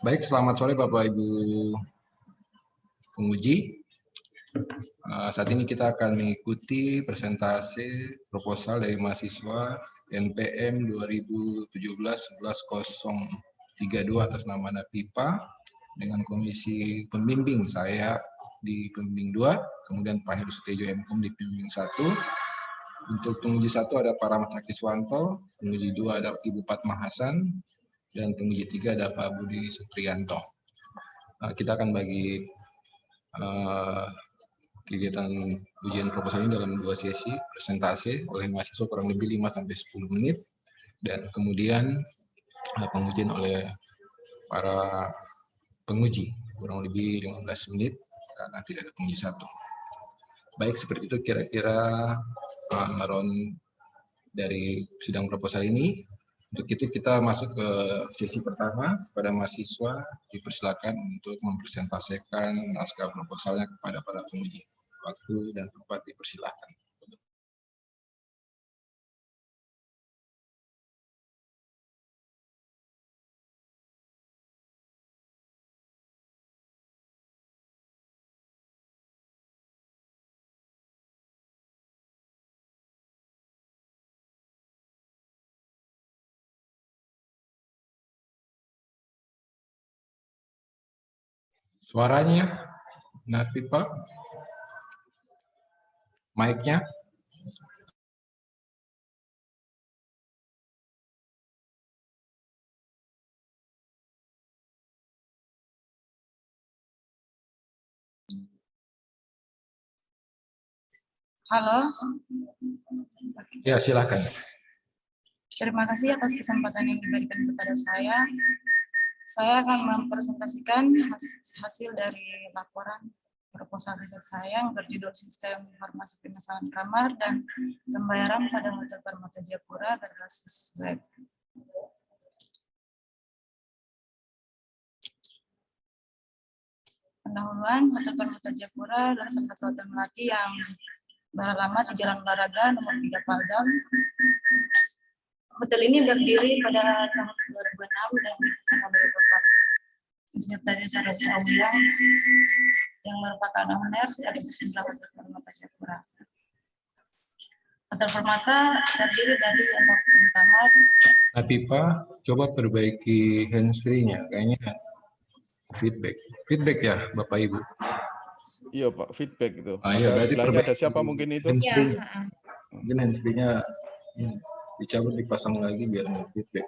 Baik, selamat sore Bapak Ibu penguji. Saat ini kita akan mengikuti presentasi proposal dari mahasiswa NPM 2017-11-032 atas nama Napipa dengan komisi pembimbing saya di pembimbing 2, kemudian Pak Heru Sutejo MKOM di pembimbing 1. Untuk penguji 1 ada Pak Rahmat Hakiswanto, penguji 2 ada Ibu Fatma Hasan, dan penguji 3 ada Pak Budi Supriyanto. Kita akan bagi kegiatan ujian proposal ini dalam 2 sesi presentasi oleh mahasiswa kurang lebih 5-10 menit, dan kemudian pengujian oleh para penguji kurang lebih 15 menit karena tidak ada penguji 1. Baik, seperti itu kira-kira round dari sidang proposal ini. Untuk itu kita masuk ke sesi pertama. Kepada mahasiswa dipersilakan untuk mempresentasikan naskah proposalnya kepada para penguji. Waktu dan tempat dipersilakan. Suaranya, Napipa, mic-nya. Halo. Ya, silakan. Terima kasih atas kesempatan yang diberikan kepada saya. Saya akan mempresentasikan hasil dari laporan proposal riset saya yang berjudul Sistem Informasi Pemesanan Kamar dan Pembayaran pada Hotel Permata Jayapura berbasis web. Pendahuluan, Hotel Permata Jayapura adalah salah satu hotel melati yang beralamat di Jalan Olahraga nomor 3 Paldam. Hotel ini berdiri pada tahun 2006 dan didirikan oleh Bapak Insinyur Tajudin Sarasaulia yang merupakan owner sekaligus adalah Hotel Permata Jayapura. Hotel Permata terdiri dari 40 kamar. Napipa, coba perbaiki hands-free-nya, kayaknya feedback ya Bapak Ibu. Iya Pak, feedback itu. Iya, berarti ada siapa mungkin itu? Hands-free. Mungkin hands-free-nya dicabut, dipasang lagi biar feedback.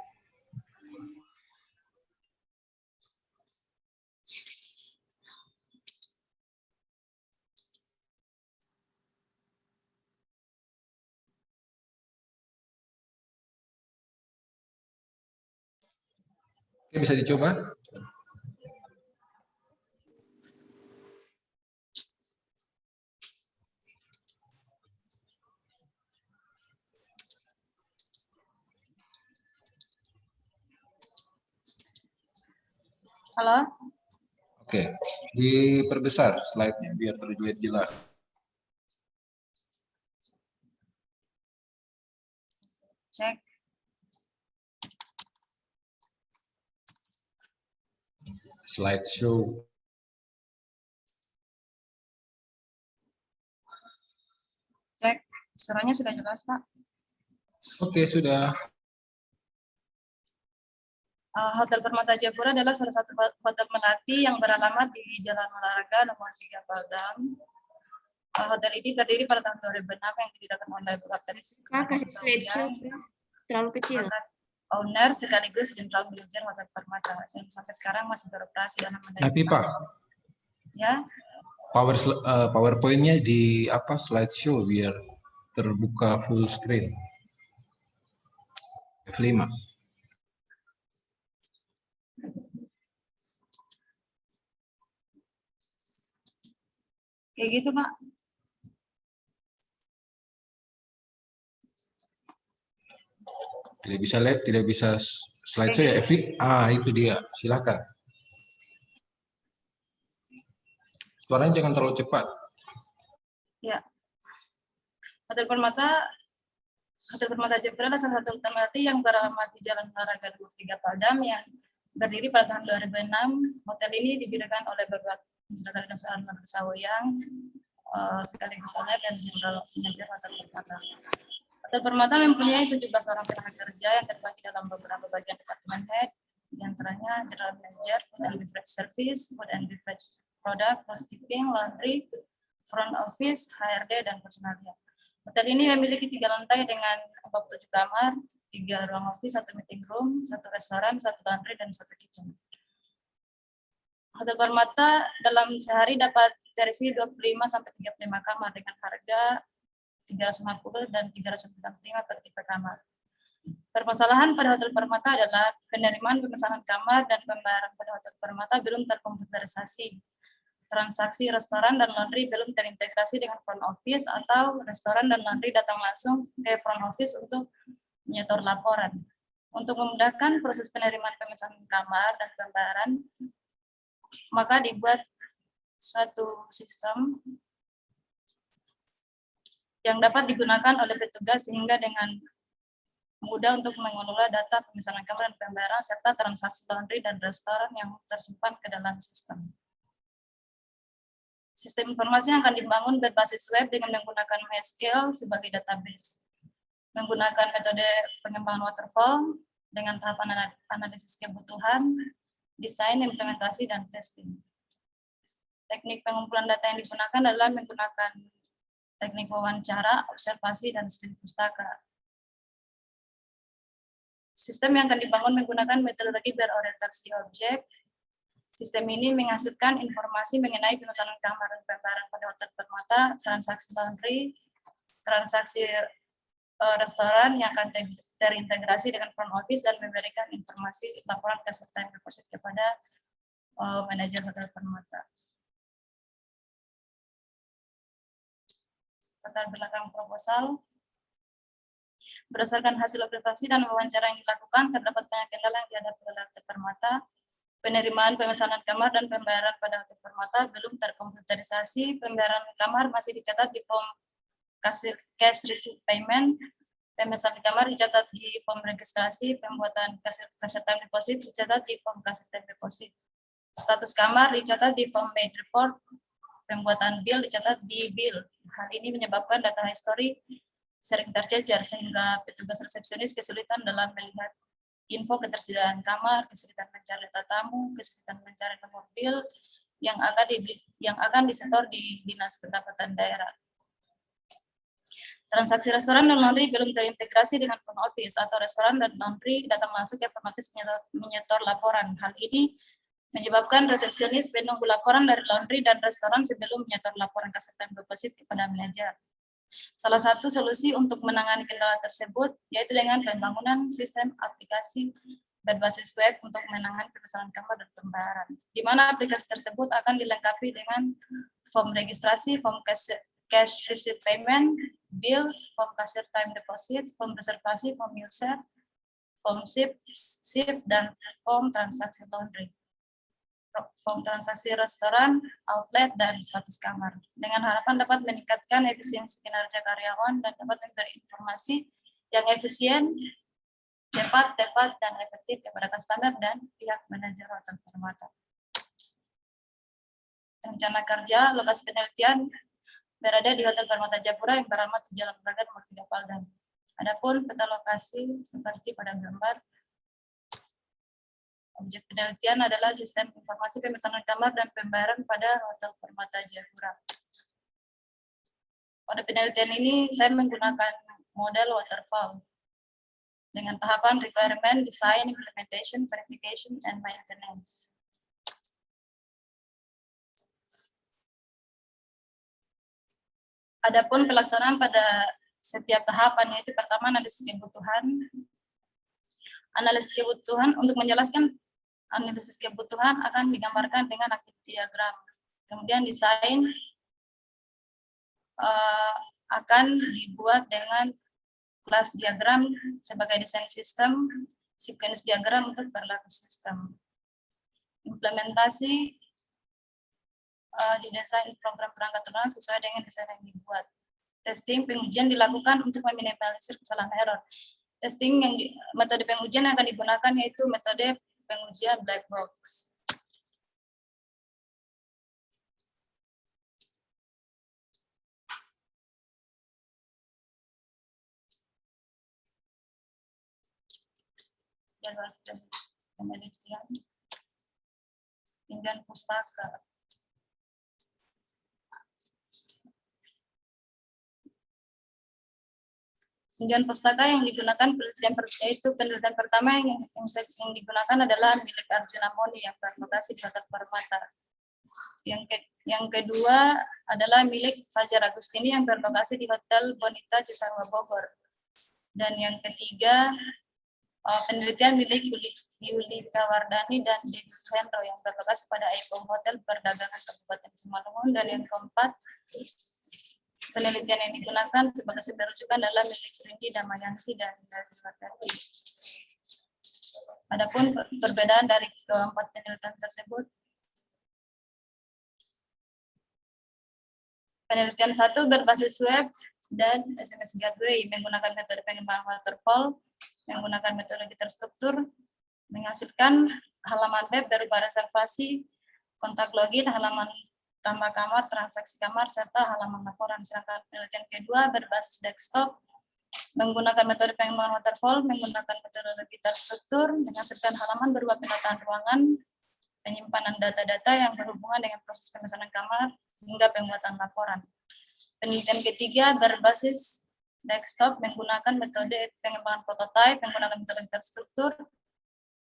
Oke, bisa dicoba. Halo. Oke, diperbesar slide-nya biar terlihat jelas. Cek. Slideshow. Cek. Suaranya sudah jelas, Pak? Oke, sudah. Hotel Permata Jayapura adalah salah satu hotel melati yang beralamat di Jalan Olahraga nomor 3 Paldam. Hotel ini berdiri pada tahun 2006 yang didirikan oleh Bapak kasih slideshow terlalu kecil. Owner sekaligus General Manager Hotel Permata dan sampai sekarang masih beroperasi dalam Tapi Pak, ya. PowerPoint-nya di apa slideshow biar terbuka full screen. F5. Kayak gitu, Pak. Tidak bisa lihat, tidak bisa slideshow ya, Evi? Itu dia. Silakan. Suaranya jangan terlalu cepat. Ya. Hotel Permata Jayapura adalah salah satu hotel melati yang beralamat di Jalan Olahraga nomor 3 Paldam yang berdiri pada tahun 2006. Hotel ini didirikan oleh Bapak Insinyur Dr. Sawoyang, sekaligus owner dan general manager Hotel Permata. Hotel Permata mempunyai 17 orang tenaga kerja yang terbagi dalam beberapa bagian departemen head, di antaranya general manager, food and beverage service, food and beverage product, housekeeping, laundry, front office, HRD, dan personalia. Hotel ini memiliki 3 lantai dengan 47 kamar, 3 ruang office, 1 meeting room, 1 restoran, 1 laundry, dan 1 kitchen. Hotel Permata dalam sehari dapat terisi 25 sampai 35 kamar dengan harga 350 dan 395 per tipe kamar. Permasalahan pada Hotel Permata adalah penerimaan pemesanan kamar dan pembayaran pada Hotel Permata belum terkomputerisasi. Transaksi restoran dan laundry belum terintegrasi dengan front office, atau restoran dan laundry datang langsung ke front office untuk menyetor laporan. Untuk memudahkan proses penerimaan pemesanan kamar dan pembayaran, maka dibuat suatu sistem yang dapat digunakan oleh petugas sehingga dengan mudah untuk mengelola data pemesanan kamar dan pembayaran serta transaksi laundry dan restoran yang tersimpan ke dalam sistem. Sistem informasi yang akan dibangun berbasis web dengan menggunakan MySQL sebagai database. Menggunakan metode pengembangan waterfall dengan tahapan analisis kebutuhan, desain, implementasi, dan testing. Teknik pengumpulan data yang digunakan adalah menggunakan teknik wawancara, observasi, dan studi pustaka. Sistem yang akan dibangun menggunakan metodologi berorientasi objek. Sistem ini menghasilkan informasi mengenai pemesanan kamar dan pembayaran pada Hotel Permata, transaksi laundry, transaksi restoran yang akan terintegrasi dengan front office dan memberikan informasi laporan kesertaan deposit kepada manajer Hotel Permata. Latar belakang proposal. Berdasarkan hasil observasi dan wawancara yang dilakukan, terdapat banyak kendala yang dihadapi oleh Hotel Permata. Penerimaan pemesanan kamar dan pembayaran pada Hotel Permata belum terkomputerisasi. Pembayaran kamar masih dicatat di form cash receipt payment. Pemesanan kamar dicatat di form registrasi. Pembuatan kesertaan deposit dicatat di form kesertaan deposit. Status kamar dicatat di form made report. Pembuatan bill dicatat di bill. Hal ini menyebabkan data history sering tercecer sehingga petugas resepsionis kesulitan dalam melihat info ketersediaan kamar, kesulitan mencari data tamu, kesulitan mencari nomor bill yang akan disetor di Dinas Pendapatan Daerah. Transaksi restoran dan laundry belum terintegrasi dengan front office, atau restoran dan laundry datang langsung ke front office menyetor laporan. Hal ini menyebabkan resepsionis menunggu laporan dari laundry dan restoran sebelum menyetor laporan kesertaan deposit kepada manajer. Salah satu solusi untuk menangani kendala tersebut yaitu dengan pembangunan sistem aplikasi berbasis web untuk menangani pemesanan kamar dan pembayaran, di mana aplikasi tersebut akan dilengkapi dengan form registrasi, form cash receipt payment, bill, form cashier time deposit, form reservasi, form user, form shift, dan form transaksi laundry, form transaksi restoran, outlet, dan status kamar. Dengan harapan dapat meningkatkan efisiensi kinerja karyawan dan dapat memberi informasi yang efisien, cepat, tepat, dan efektif kepada customer dan pihak manajer Hotel Permata. Rencana kerja lokasi penelitian berada di Hotel Permata Japura yang beralamat di Jalan Braga nomor 3 Paldan. Adapun peta lokasi seperti pada gambar. Objek penelitian adalah sistem informasi pemesanan kamar dan pembayaran pada Hotel Permata Jayapura. Pada penelitian ini, saya menggunakan model waterfall dengan tahapan requirement, design, implementation, verification, and maintenance. Adapun pelaksanaan pada setiap tahapan, yaitu pertama analisis kebutuhan. Analisis kebutuhan untuk menjelaskan analisis kebutuhan akan digambarkan dengan activity diagram. Kemudian desain akan dibuat dengan class diagram sebagai desain sistem, sequence diagram untuk berlaku sistem. Implementasi didesain program perangkat lunak sesuai dengan desain yang dibuat. Testing pengujian dilakukan untuk meminimalisir kesalahan error. Testing metode pengujian yang akan digunakan yaitu metode pengujian black box. Jadwal penelitian, pinjam pustaka. Pinjam pustaka yang digunakan penelitian pertama yang digunakan adalah milik Arjuna Moni yang berlokasi di Hotel Permata. Yang kedua adalah milik Fajar Agustini yang berlokasi di Hotel Bonita Cisarua Bogor. Dan yang ketiga penelitian milik Yulika Wardani dan Dedi Suhendro yang berlokasi pada Aipong Hotel Perdagangan Kabupaten Simalungun. Dan yang keempat, penelitian yang digunakan sebagai sumber rujukan adalah milik Rindi Damayanti dan Dari Watati. Adapun perbedaan dari keempat penelitian tersebut, penelitian satu berbasis web dan SMS gateway menggunakan metode pengembangan waterfall, menggunakan metodologi terstruktur, menghasilkan halaman web berupa reservasi, kontak login, halaman tambah kamar, transaksi kamar, serta halaman laporan. Sedangkan penelitian kedua berbasis desktop, menggunakan metode pengembangan waterfall, menggunakan metodologi terstruktur, menghasilkan halaman berupa penataan ruangan, penyimpanan data-data yang berhubungan dengan proses pemesanan kamar, hingga pembuatan laporan. Penelitian ketiga berbasis desktop, menggunakan metode pengembangan prototype, menggunakan metode terstruktur,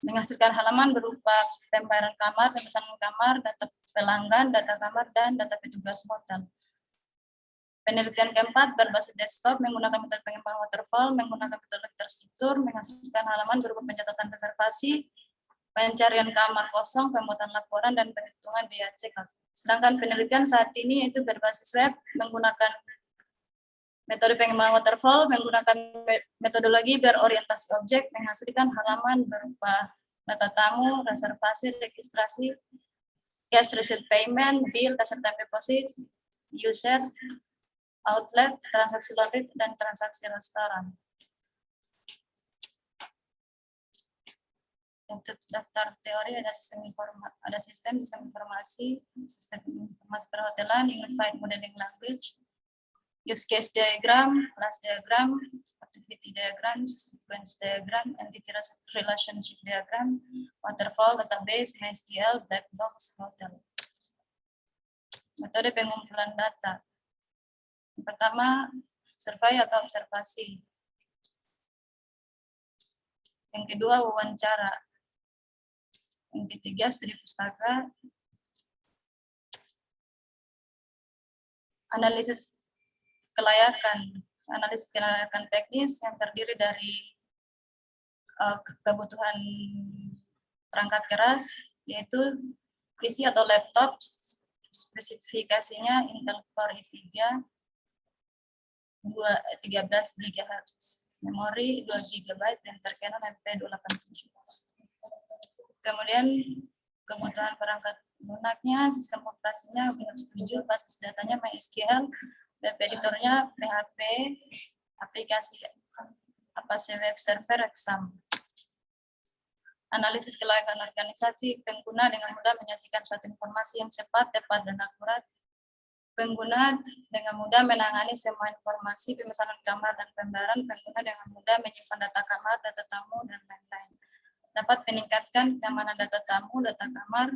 menghasilkan halaman berupa pembayaran kamar, pemesanan kamar, data pelanggan, data kamar, dan data petugas hotel. Penelitian keempat berbasis desktop, menggunakan metode pengembangan waterfall, menggunakan metode terstruktur, menghasilkan halaman berupa pencatatan reservasi, pencarian kamar kosong, pembuatan laporan, dan perhitungan biaya check-out. Sedangkan penelitian saat ini itu berbasis web, menggunakan metode pengembangan waterfall, menggunakan metodologi berorientasi objek, menghasilkan halaman berupa data tamu, reservasi, registrasi, cash receipt payment, bill, cash time deposit, user, outlet, transaksi laundry, dan transaksi restoran. Untuk daftar teori ada sistem informasi perhotelan, unified modeling language, use case diagram, class diagram, activity diagram, sequence diagram, entity relationship diagram, waterfall, database, MySQL, black box, hotel. Metode pengumpulan data. Yang pertama, survei atau observasi. Yang kedua, wawancara. Yang ketiga, studi pustaka. Analisis kelayakan teknis yang terdiri dari kebutuhan perangkat keras, yaitu PC atau laptop, spesifikasinya Intel Core i3 13 GHz, memori 2 GB, printer Canon MP287. Kemudian kebutuhan perangkat lunaknya, sistem operasinya Windows 7, basis datanya MySQL, web editornya PHP, aplikasi web server Exam. Analisis kelayakan organisasi, pengguna dengan mudah menyajikan suatu informasi yang cepat, tepat, dan akurat. Pengguna dengan mudah menangani semua informasi pemesanan kamar dan pembayaran. Pengguna dengan mudah menyimpan data kamar, data tamu, dan lain-lain. Dapat meningkatkan keamanan data tamu, data kamar,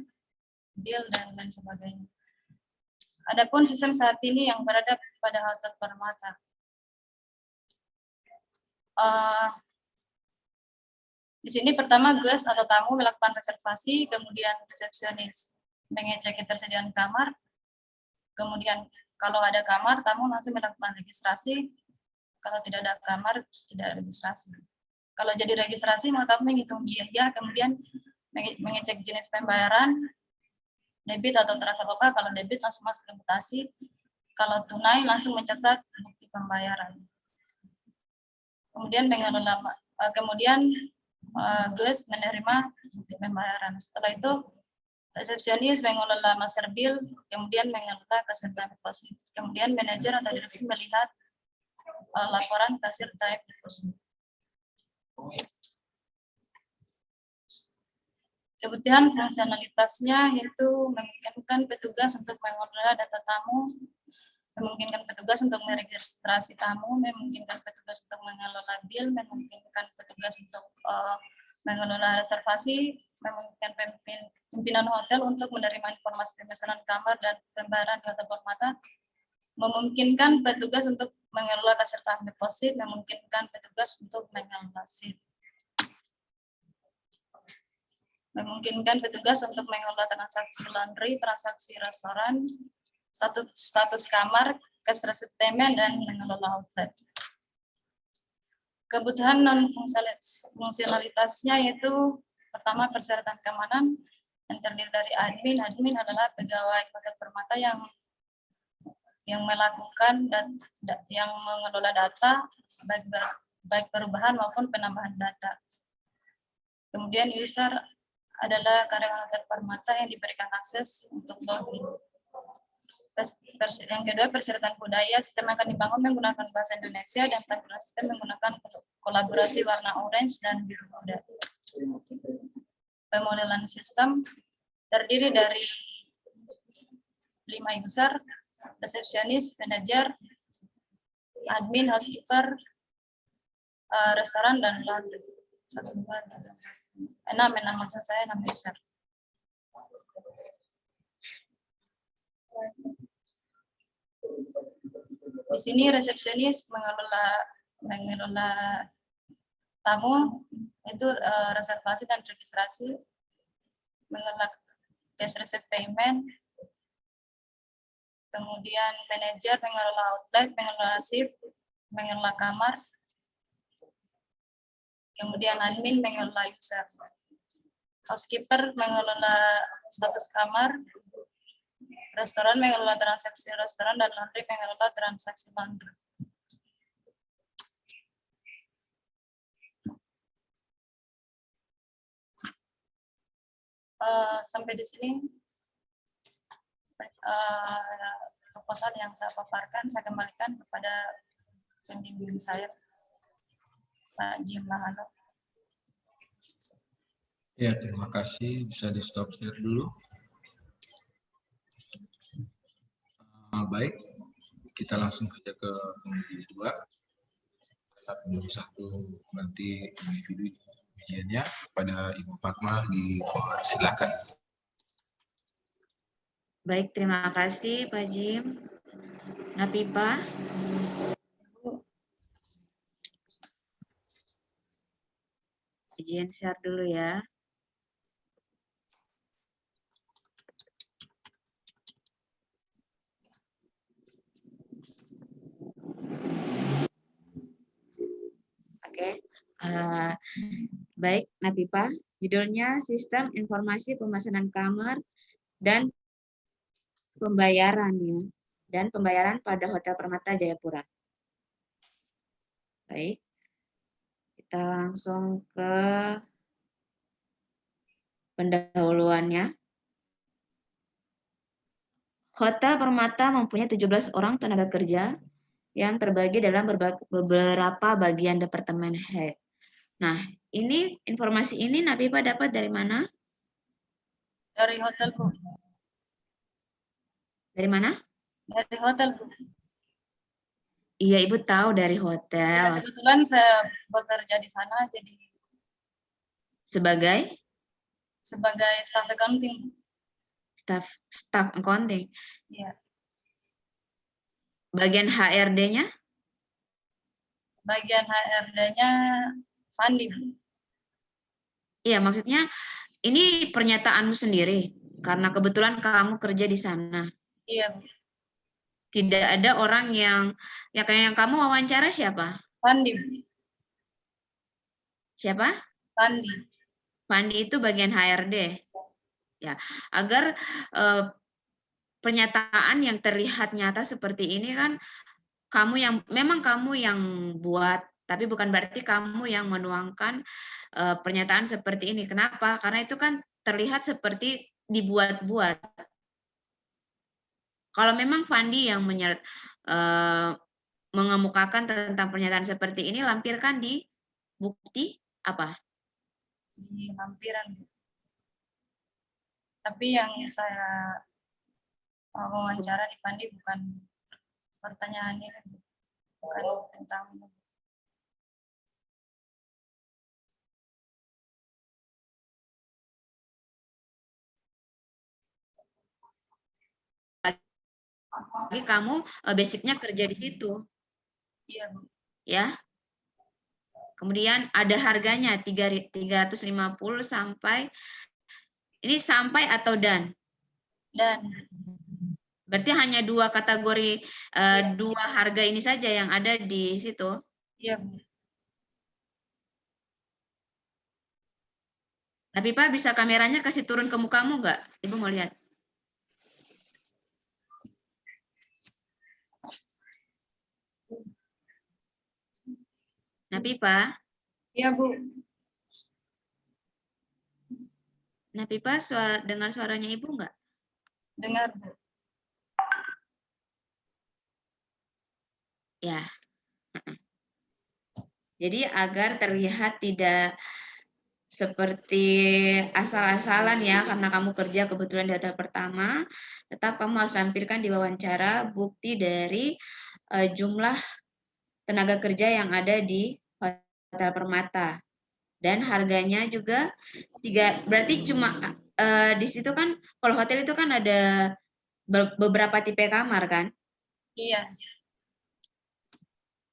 bill, dan lain sebagainya. Adapun sistem saat ini yang berada pada Hotel Permata. Di sini pertama guest atau tamu melakukan reservasi, kemudian resepsionis mengecek ketersediaan kamar, kemudian kalau ada kamar, tamu langsung melakukan registrasi, kalau tidak ada kamar, tidak registrasi. Kalau jadi registrasi, maka tamu menghitung biaya, kemudian mengecek jenis pembayaran, debit atau Traveloka. Kalau debit langsung masuk ke mutasi, kalau tunai langsung mencatat bukti pembayaran. Kemudian guest menerima bukti pembayaran. Setelah itu resepsionis mengelola master bill, kemudian mengelola kesertaan deposit. Kemudian manajer atau direksi melihat laporan kasir type deposit. Kebutuhan fungsionalitasnya yaitu memungkinkan petugas untuk mengelola data tamu, memungkinkan petugas untuk meregistrasi tamu, memungkinkan petugas untuk mengelola bil, memungkinkan petugas untuk mengelola reservasi, memungkinkan pimpinan hotel untuk menerima informasi pemesanan kamar dan pembayaran di hotel Permata, memungkinkan petugas untuk mengelola kasir tahap deposit, memungkinkan petugas untuk mengelola SIP. Memungkinkan petugas untuk mengelola transaksi laundry, transaksi restoran, status kamar, cash receipt payment, dan mengelola outlet. Kebutuhan non-fungsionalitasnya yaitu pertama persyaratan keamanan yang terdiri dari admin. Admin adalah pegawai Hotel Permata yang melakukan yang mengelola data baik perubahan maupun penambahan data. Kemudian user adalah karyawan Hotel Permata yang diberikan akses untuk login. Yang kedua, persyaratan budaya. Sistem akan dibangun menggunakan bahasa Indonesia dan tampilan sistem menggunakan kolaborasi warna orange dan biru muda. Pemodelan sistem terdiri dari 5 user, resepsionis, manajer, admin, housekeeper, restoran, dan laundry. 6 maksud saya 6 user. Di sini resepsionis mengelola tamu, itu reservasi dan registrasi, mengelola cash receipt payment, kemudian manajer mengelola outlet, mengelola shift, mengelola kamar, kemudian admin mengelola user. Housekeeper mengelola status kamar, restoran mengelola transaksi restoran, dan laundry mengelola transaksi laundry. Sampai di sini proposal yang saya paparkan, saya kembalikan kepada pembimbing saya, Pak Jim Lahano. Ya, terima kasih. Bisa di stop share dulu. Baik, kita langsung saja ke pemilih 2. Pemilih 1 nanti individu ujiannya kepada Ibu Fatma, silakan. Baik, terima kasih Pak Jim. Napipa. Izin share dulu ya. Oke. Baik, Napipa. Judulnya Sistem Informasi Pemesanan Kamar dan Pembayaran ya. Dan pembayaran pada Hotel Permata Jayapura. Baik. Kita langsung ke pendahuluannya. Hotel Permata mempunyai 17 orang tenaga kerja yang terbagi dalam beberapa bagian departemen head. Nah, ini informasi ini Napipa dapat dari mana? Dari hotel, Bu. Dari mana? Dari hotel, Bu. Iya, Ibu tahu dari Ya, hotel. kebetulan saya bekerja di sana, jadi Sebagai staff accounting. staff accounting. Ya. Bagian HRD-nya? Bagian HRD-nya Fandi. Iya, maksudnya ini pernyataanmu sendiri karena kebetulan kamu kerja di sana. Iya, Bu. Tidak ada orang yang kayak yang kamu wawancara siapa? Fandi, Bu. Siapa? Fandi. Fandi itu bagian HRD. Ya, agar pernyataan yang terlihat nyata seperti ini kan memang kamu yang buat, tapi bukan berarti kamu yang menuangkan pernyataan seperti ini. Kenapa? Karena itu kan terlihat seperti dibuat-buat. Kalau memang Fandi yang mengemukakan tentang pernyataan seperti ini, lampirkan di bukti apa? Di lampiran. Tapi yang saya wawancara di Pandi bukan pertanyaan ini, bukan tentang lagi kamu basicnya kerja di situ, iya Bu. ya. Kemudian ada harganya 350 sampai ini sampai atau dan. Dan Berarti hanya dua kategori, dua harga ini saja yang ada di situ. iya Bu. Tapi Pak, bisa kameranya kasih turun ke mukamu nggak? Ibu mau lihat. Nah, Pipa, Iya Bu. nah Pipa dengar suaranya Ibu nggak? Dengar Bu. Ya. Jadi agar terlihat tidak seperti asal-asalan ya, karena kamu kerja kebetulan di hotel pertama, tetap kamu harus lampirkan di wawancara bukti dari jumlah tenaga kerja yang ada di Hotel Permata. Dan harganya juga berarti cuma di situ kan, kalau hotel itu kan ada beberapa tipe kamar kan? Iya.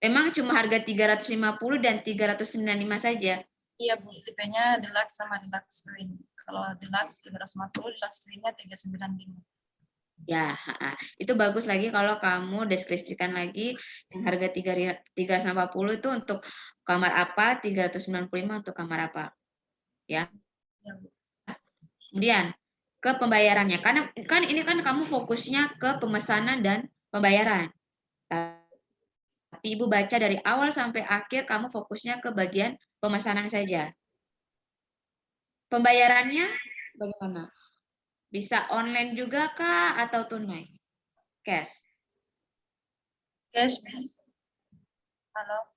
Memang cuma harga 350 dan 395 saja. Iya Bu, tipenya deluxe sama deluxe twin. Kalau deluxe 350, deluxe twinnya 395. Ya, itu bagus lagi kalau kamu deskripsikan lagi yang harga 350 itu untuk kamar apa, 395 untuk kamar apa. Ya. Iya Bu. Kemudian ke pembayarannya. Karena kan ini kan kamu fokusnya ke pemesanan dan pembayaran. Tapi Ibu baca dari awal sampai akhir kamu fokusnya ke bagian pemesanan saja. Pembayarannya bagaimana? Bisa online juga kah atau tunai? Cash. Cash Bu. Halo.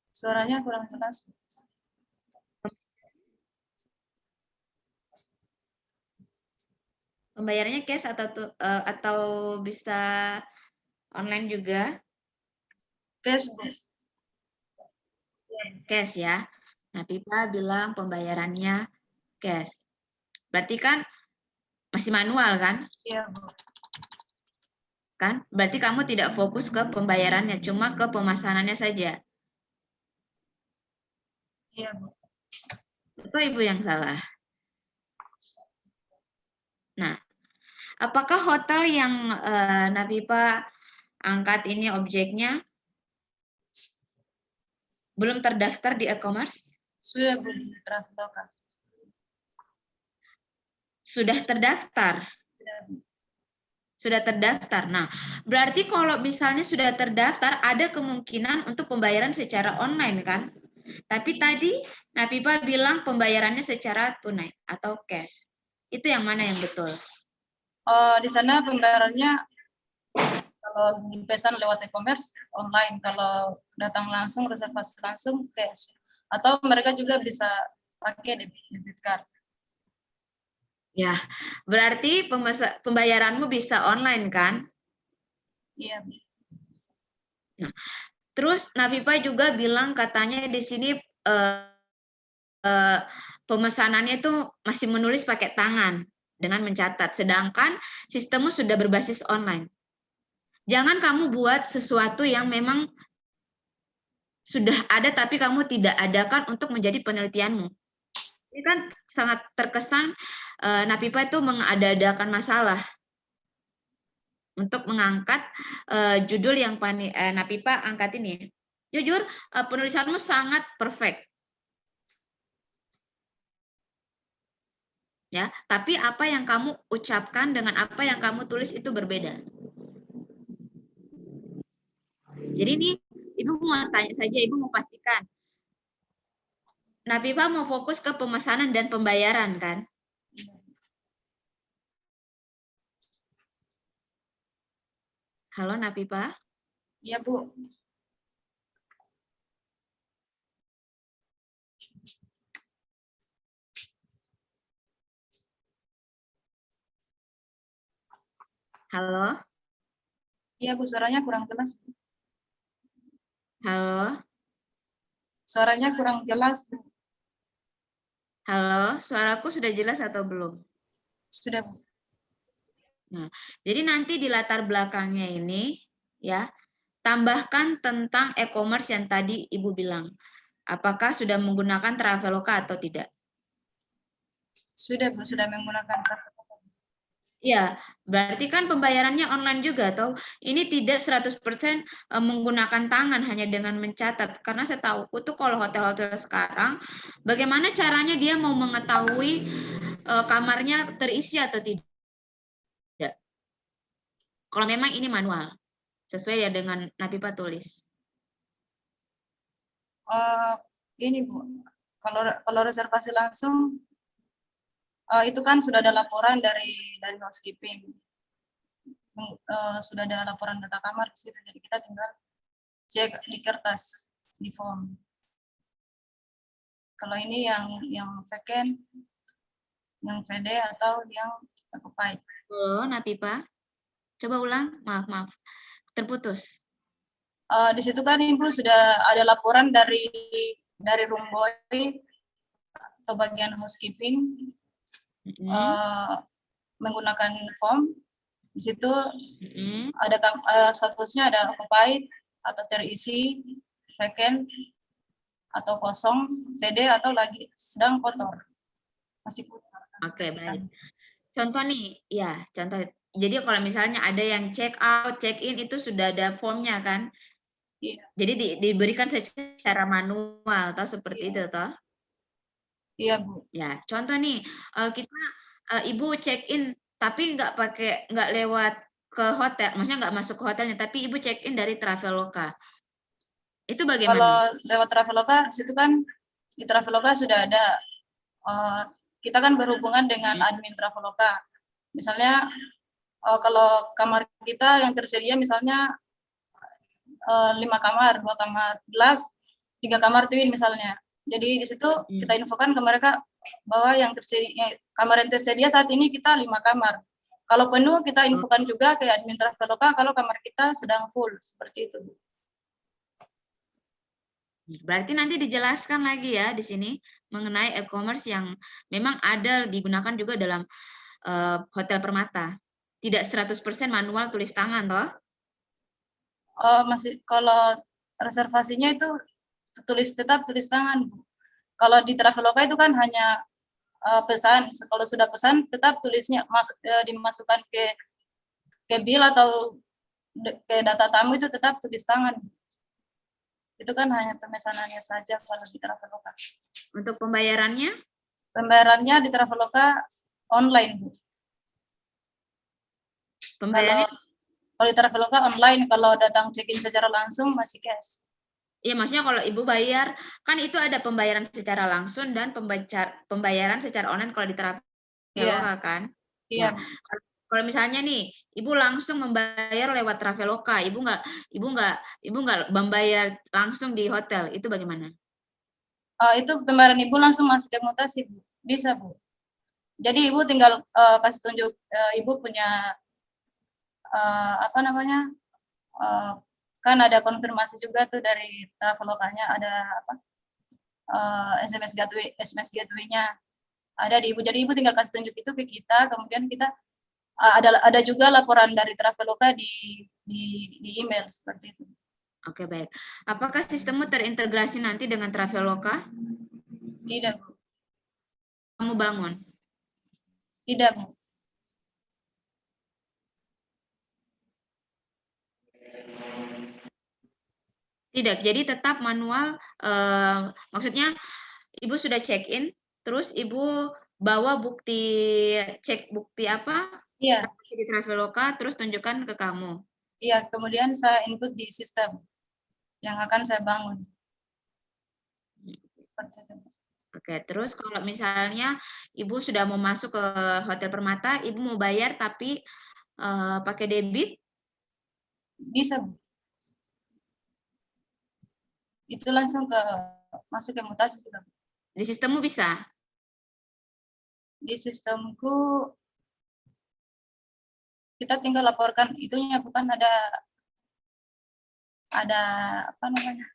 Suaranya kurang jelas Bu. Pembayarannya cash atau bisa online juga? Cash Bu. Cash ya. Nah, Pipa bilang pembayarannya cash. Berarti kan masih manual kan? Iya Bu. Kan? Berarti kamu tidak fokus ke pembayarannya, cuma ke pemesanannya saja. Iya Bu. Itu Ibu yang salah. Nah, apakah hotel yang Napipa angkat ini objeknya belum terdaftar di e-commerce? Sudah Bu di Traveloka. Sudah terdaftar. Sudah terdaftar. Nah, berarti kalau misalnya sudah terdaftar, ada kemungkinan untuk pembayaran secara online kan? Tapi tadi Napipa bilang pembayarannya secara tunai atau cash. Itu yang mana yang betul? Di sana pembayarannya kalau dipesan lewat e-commerce online, kalau datang langsung reservasi langsung cash. Atau mereka juga bisa pakai debit card. Ya, berarti pembayaranmu bisa online kan? Iya. Nah, terus Nafipa juga bilang katanya di sini pemesanannya itu masih menulis pakai tangan dengan mencatat, sedangkan sistemmu sudah berbasis online. Jangan kamu buat sesuatu yang memang sudah ada tapi kamu tidak adakan untuk menjadi penelitianmu. Ini kan sangat terkesan Napipa itu mengada-adakan masalah untuk mengangkat judul yang Napipa angkat ini. Jujur, penulisanmu sangat perfect. Ya, tapi apa yang kamu ucapkan dengan apa yang kamu tulis itu berbeda. Jadi ini Ibu mau tanya saja, Ibu mau pastikan. Napipa mau fokus ke pemesanan dan pembayaran kan? Halo Napipa? Iya Bu. Halo, Iya, Bu, suaranya kurang jelas, Bu. halo, Suaranya kurang jelas, Bu. halo. Suaraku sudah jelas atau belum? Sudah, Bu. Nah, jadi nanti di latar belakangnya ini, ya, tambahkan tentang e-commerce yang tadi Ibu bilang. Apakah sudah menggunakan Traveloka atau tidak? Sudah, Bu, sudah menggunakan Traveloka. Ya, berarti kan pembayarannya online juga, atau ini tidak 100% menggunakan tangan hanya dengan mencatat. Karena saya tahu tuh kalau hotel-hotel sekarang, bagaimana caranya dia mau mengetahui kamarnya terisi atau tidak. Kalau memang ini manual, sesuai ya dengan Napipa tulis. Ini, Bu, kalau reservasi langsung, itu kan sudah ada laporan dari housekeeping. Sudah ada laporan data kamar di situ, jadi kita tinggal cek di kertas, di form. Kalau ini yang vacant, yang VD atau yang occupied. Halo, Napipa. Coba ulang, maaf, terputus. Di situ kan Ibu sudah ada laporan dari room boy atau bagian housekeeping menggunakan form. Di situ ada statusnya ada occupied atau terisi, vacant atau kosong, VD atau lagi sedang kotor. Masih kotor. Oke, baik. Contoh nih, ya, contoh. Jadi kalau misalnya ada yang check out, check in itu sudah ada formnya kan? Iya. Jadi diberikan secara manual, atau seperti itu toh? Iya, Bu. Ya, contoh nih, kita Ibu check in tapi nggak lewat ke hotel, maksudnya nggak masuk ke hotelnya, tapi Ibu check in dari Traveloka. Itu bagaimana? Kalau lewat Traveloka, di situ kan di Traveloka sudah ada, kita kan berhubungan dengan admin Traveloka. Misalnya kalau kamar kita yang tersedia misalnya 5 kamar, 2 kamar deluxe, 3 kamar twin misalnya. Jadi di situ kita infokan ke mereka bahwa yang tersedia, kamar yang tersedia saat ini kita 5 kamar. Kalau penuh kita infokan juga ke admin Traveloka kalau kamar kita sedang full, seperti itu. Berarti nanti dijelaskan lagi ya di sini mengenai e-commerce yang memang ada digunakan juga dalam hotel Permata. Tidak 100% manual tulis tangan toh? Masih kalau reservasinya itu tetap tulis tangan. Kalau di Traveloka itu kan hanya pesan. Kalau sudah pesan tetap tulisnya dimasukkan ke bill atau ke data tamu itu tetap tulis tangan. Itu kan hanya pemesanannya saja kalau di Traveloka. Untuk pembayarannya? Pembayarannya di Traveloka online, Bu. Pembayarannya? Kalau di Traveloka online, kalau datang check-in secara langsung masih cash. Iya, maksudnya kalau Ibu bayar, kan itu ada pembayaran secara langsung dan pembayaran secara online kalau di Traveloka kan? Iya. Ya. Kalau misalnya nih, Ibu langsung membayar lewat Traveloka, Ibu nggak membayar langsung di hotel, itu bagaimana? Itu pembayaran Ibu langsung masuk ke mutasi, Bu. Bisa, Bu. Jadi Ibu tinggal kasih tunjuk Ibu punya kan ada konfirmasi juga tuh dari Travelokanya, ada SMS gateway-nya ada di Ibu. Jadi Ibu tinggal kasih tunjuk itu ke kita, kemudian kita ada juga laporan dari Traveloka di email seperti itu. Oke, baik. Apakah sistemmu terintegrasi nanti dengan Traveloka? Tidak, Bu. Kamu bangun? Tidak, Bu. Tidak, jadi tetap manual, maksudnya Ibu sudah check-in, terus Ibu bawa bukti apa? Iya. Di Traveloka, terus tunjukkan ke kamu. Iya, kemudian saya input di sistem yang akan saya bangun. Oke, terus kalau misalnya Ibu sudah mau masuk ke Hotel Permata, Ibu mau bayar tapi pakai debit? Bisa, Bu. Itu langsung masuk ke mutasi juga. Di sistemmu bisa? Di sistemku kita tinggal laporkan itunya, bukan ada apa namanya?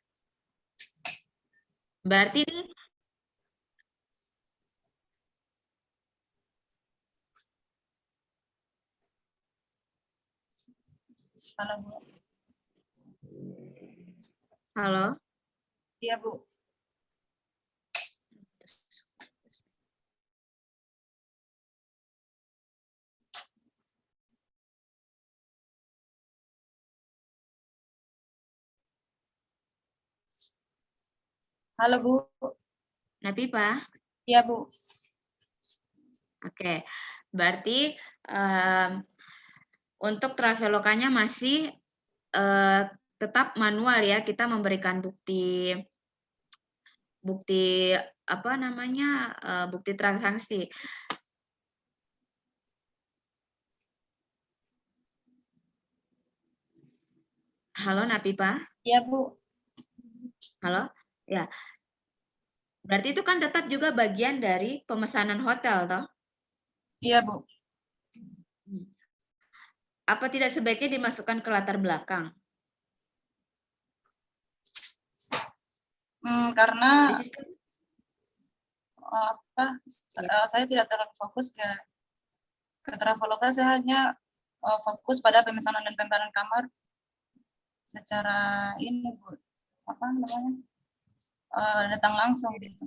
Berarti nih, Kalau Bu. halo. Iya Bu. Halo Bu. Napipa. Iya Bu. Oke, berarti untuk Travelokanya masih tetap manual ya. Kita memberikan bukti apa namanya, bukti transaksi. Halo Napipa. Iya Bu. Halo, ya. Berarti itu kan tetap juga bagian dari pemesanan hotel, toh? Iya Bu. Apa tidak sebaiknya dimasukkan ke latar belakang? Karena Di sistem saya tidak terlalu fokus ke Traveloka, saya hanya fokus pada pemesanan dan pembayaran kamar secara ini Bu, apa namanya, datang langsung gitu.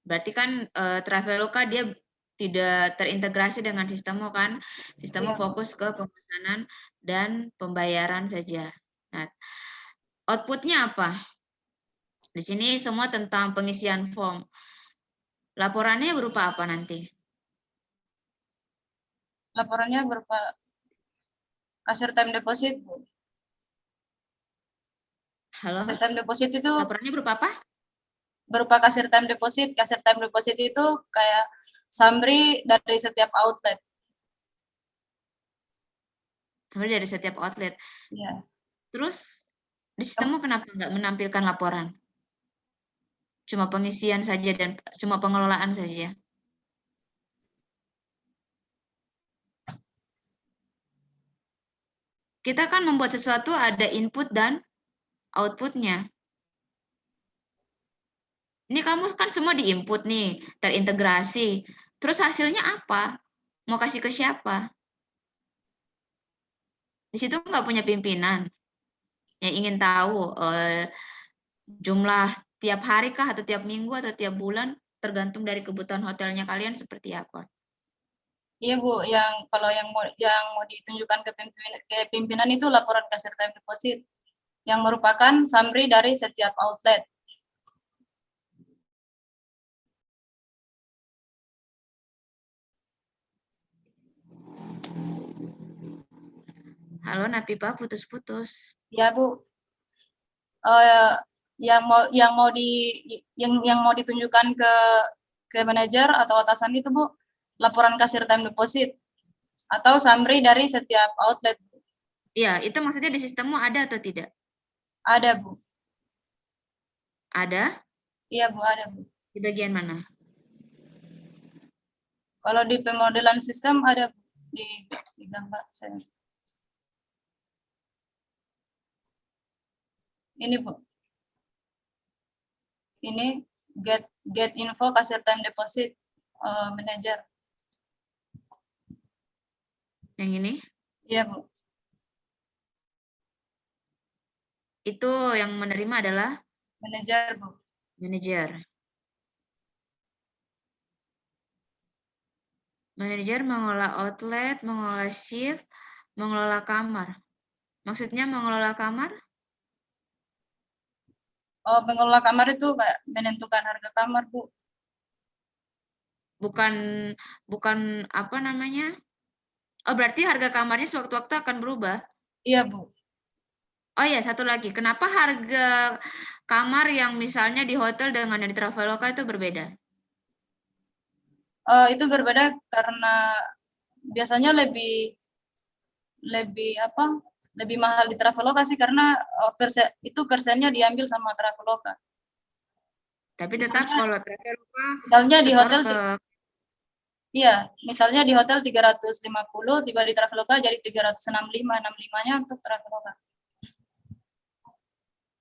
Berarti kan Traveloka dia tidak terintegrasi dengan sistemmu kan? Sistemmu Iya. fokus ke pemesanan dan pembayaran saja. Nah, outputnya apa? Di sini semua tentang pengisian form. Laporannya berupa apa nanti? Laporannya berupa kasir time deposit Bu. Halo? Kasir time deposit itu Laporannya berupa apa? berupa kasir time deposit. Kasir time deposit itu kayak summary dari setiap outlet. Sebenarnya dari setiap outlet. Iya. Terus di sistemmu kenapa nggak menampilkan laporan? Cuma pengisian saja dan cuma pengelolaan saja. Kita kan membuat sesuatu ada input dan outputnya. Ini kamu kan semua di-input nih, terintegrasi. Terus hasilnya apa? Mau kasih ke siapa? Di situ nggak punya pimpinan yang ingin tahu jumlah tiap hari kah atau tiap minggu atau tiap bulan, tergantung dari kebutuhan hotelnya kalian seperti apa. Iya Bu, kalau yang mau ditunjukkan ke pimpinan itu laporan kasir time deposit yang merupakan summary dari setiap outlet. Halo Napipa, putus-putus. Ya Bu, yang mau ditunjukkan ke manajer atau atasan itu Bu, laporan kasir time deposit atau summary dari setiap outlet. Iya, itu maksudnya di sistemmu ada atau tidak? Ada Bu. Ada? Iya Bu, ada Bu. Di bagian mana? Kalau di pemodelan sistem ada di gambar saya. Ini Bu. Ini get info kasir time deposit manager. Yang ini? Iya Bu. Itu yang menerima adalah Manajer Bu. manajer. Manajer mengelola outlet, mengelola shift, mengelola kamar. Maksudnya mengelola kamar? Oh, pengelola kamar itu kayak menentukan harga kamar Bu. Bukan apa namanya? Oh, berarti harga kamarnya sewaktu-waktu akan berubah? Iya Bu. Oh ya, satu lagi. Kenapa harga kamar yang misalnya di hotel dengan yang di Traveloka itu berbeda? Itu berbeda karena biasanya lebih mahal di Traveloka sih, karena persennya diambil sama Traveloka. Tapi tetap kalau Traveloka Misalnya di setor hotel ke Iya, misalnya di hotel 350, tiba di Traveloka jadi 365, 65-nya untuk Traveloka.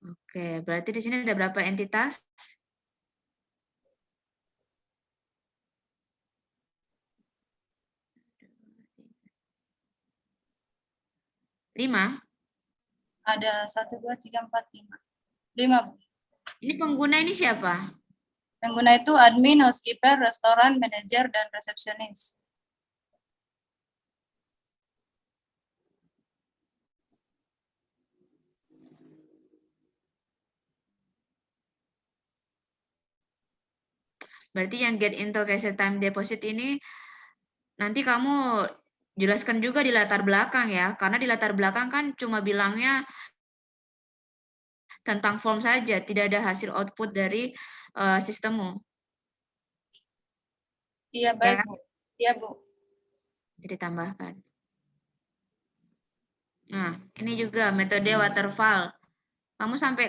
Oke, berarti di sini ada berapa entitas? 5. Ada 1, 2, 3, 4, 5. 5, Bu. Ini pengguna ini siapa? Pengguna itu admin, housekeeper, restoran, manajer, dan resepsionis. Berarti yang get into cashier time deposit ini nanti kamu jelaskan juga di latar belakang ya, karena di latar belakang kan cuma bilangnya tentang form saja, tidak ada hasil output dari sistemmu. Iya, baik, Ya. Bu. Iya, Bu. Jadi tambahkan. Nah, ini juga metode waterfall. Kamu sampai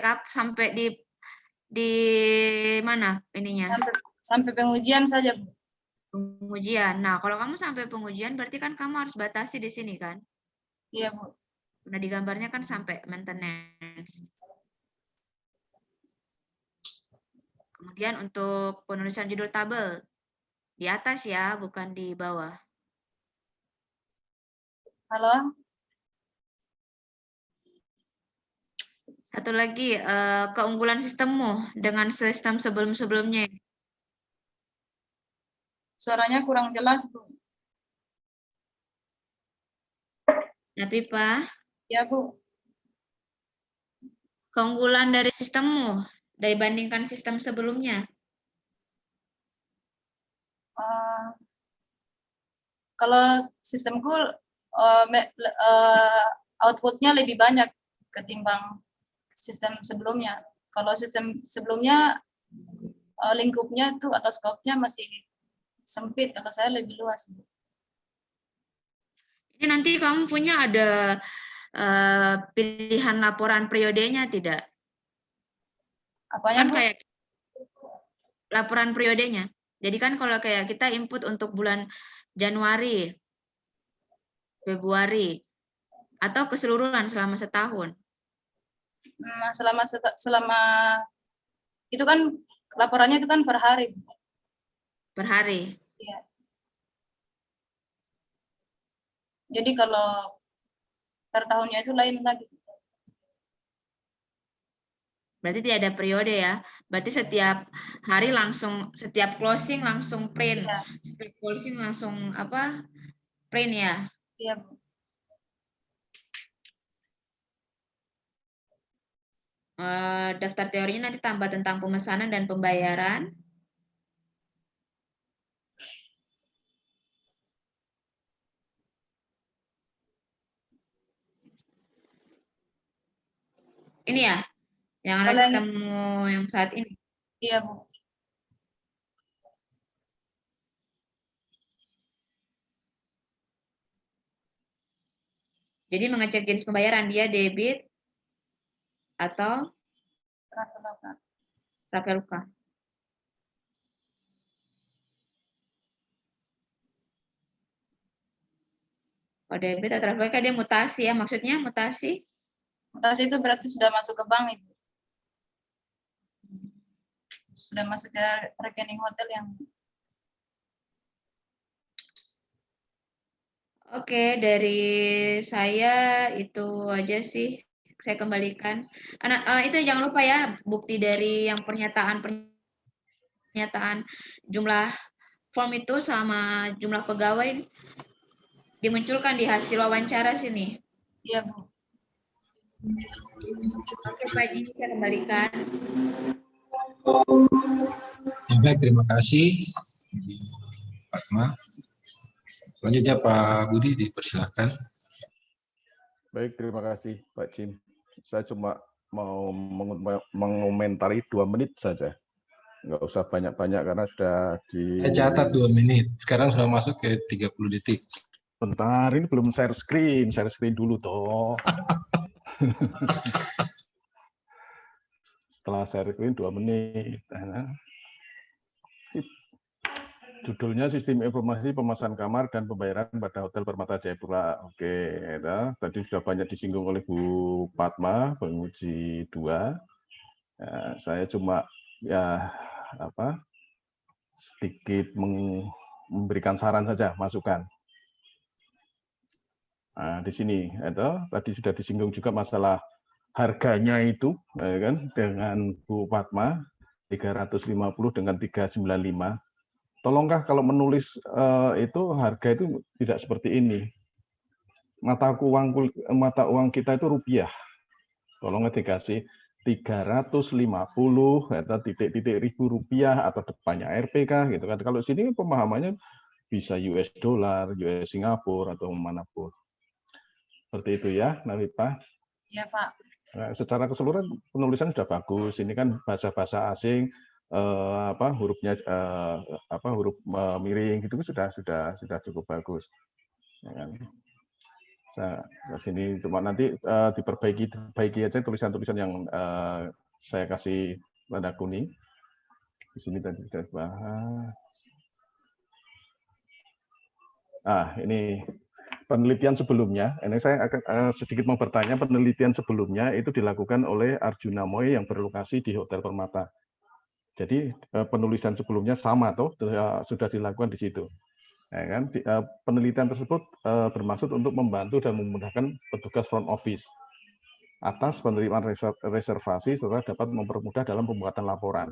di mana ininya? Sampai pengujian saja, Bu. Pengujian. Nah, kalau kamu sampai pengujian berarti kan kamu harus batasi di sini kan? Iya, Bu. Nah, di gambarnya kan sampai maintenance. Kemudian untuk penulisan judul tabel di atas ya, bukan di bawah. Halo? Satu lagi, keunggulan sistemmu dengan sistem sebelum-sebelumnya. Suaranya kurang jelas, Bu. Nah, Pipa, Ya, Bu. keunggulan dari sistemmu dibandingkan sistem sebelumnya. Kalau sistemku outputnya lebih banyak ketimbang sistem sebelumnya. Kalau sistem sebelumnya lingkupnya itu atau skopnya masih sempit, kalau saya lebih luas. Ini nanti kamu punya ada pilihan laporan periodenya tidak? Apanya, Kan Bu? kayak laporan periodenya. Jadi kan kalau kayak kita input untuk bulan Januari, Februari, atau keseluruhan selama setahun. Nah, selama itu kan laporannya itu kan per hari. Per hari. Iya. Jadi kalau per tahunnya itu lain lagi. Berarti tidak ada periode ya. Berarti setiap hari langsung, setiap closing langsung print. Iya. Setiap closing langsung apa? Print ya. Iya, Bu. Daftar teorinya nanti tambah tentang pemesanan dan pembayaran. Ini ya, yang ada sistemmu yang saat ini. Iya, Bu. Jadi mengecek jenis pembayaran, dia debit atau Traveloka. Kalau debit atau Traveloka dia mutasi ya, maksudnya mutasi? Mutasi itu berarti sudah masuk ke bank, Ibu. Sudah masuk ke rekening hotel yang. Oke, dari saya itu aja sih. Saya kembalikan. Itu jangan lupa ya, bukti dari yang pernyataan jumlah form itu sama jumlah pegawai dimunculkan di hasil wawancara sini. Iya, Bu. Oke, Pak Ji, saya kembalikan. Ya, baik, terima kasih, Fatma. Selanjutnya Pak Budi dipersilakan. Baik, terima kasih Pak Jim. Saya cuma mau mengomentari 2 menit saja. Nggak usah banyak-banyak karena sudah di... Saya catat 2 menit. Sekarang sudah masuk ke 30 detik. Bentar, ini belum share screen dulu toh. Setelah share screen 2 menit. Duduk judulnya Sistem Informasi Pemesanan Kamar dan Pembayaran pada Hotel Permata Jayapura. Oke, ya. Tadi sudah banyak disinggung oleh Bu Padma, penguji 2. Ya, saya cuma ya sedikit memberikan saran saja, masukan. Nah, di sini tadi sudah disinggung juga masalah harganya itu, ya kan, dengan Bu Padma 350 dengan 395. Tolongkah kalau menulis itu harga itu tidak seperti ini. Mata uang kita itu rupiah. Tolongnya dikasih 350 atau titik-titik ribu rupiah atau depannya RPK gitu kan. Kalau sini pemahamannya bisa US dollar, US Singapura atau manapun. Seperti itu ya, Nafifah. Ya, Pak. Nah, secara keseluruhan penulisan sudah bagus. Ini kan bahasa-bahasa asing, hurufnya huruf miring gitu sudah cukup bagus. Ya kan? Nah, ke sini cuma nanti diperbaiki aja tulisan-tulisan yang saya kasih tanda kuning. Di sini tadi sudah bahas. Ini penelitian sebelumnya. Ini saya akan sedikit mau bertanya. Penelitian sebelumnya itu dilakukan oleh Arjuna Moy yang berlokasi di Hotel Permata. Jadi penulisan sebelumnya sama sudah dilakukan di situ. Ya kan? Penelitian tersebut bermaksud untuk membantu dan memudahkan petugas front office atas penerimaan reservasi serta dapat mempermudah dalam pembuatan laporan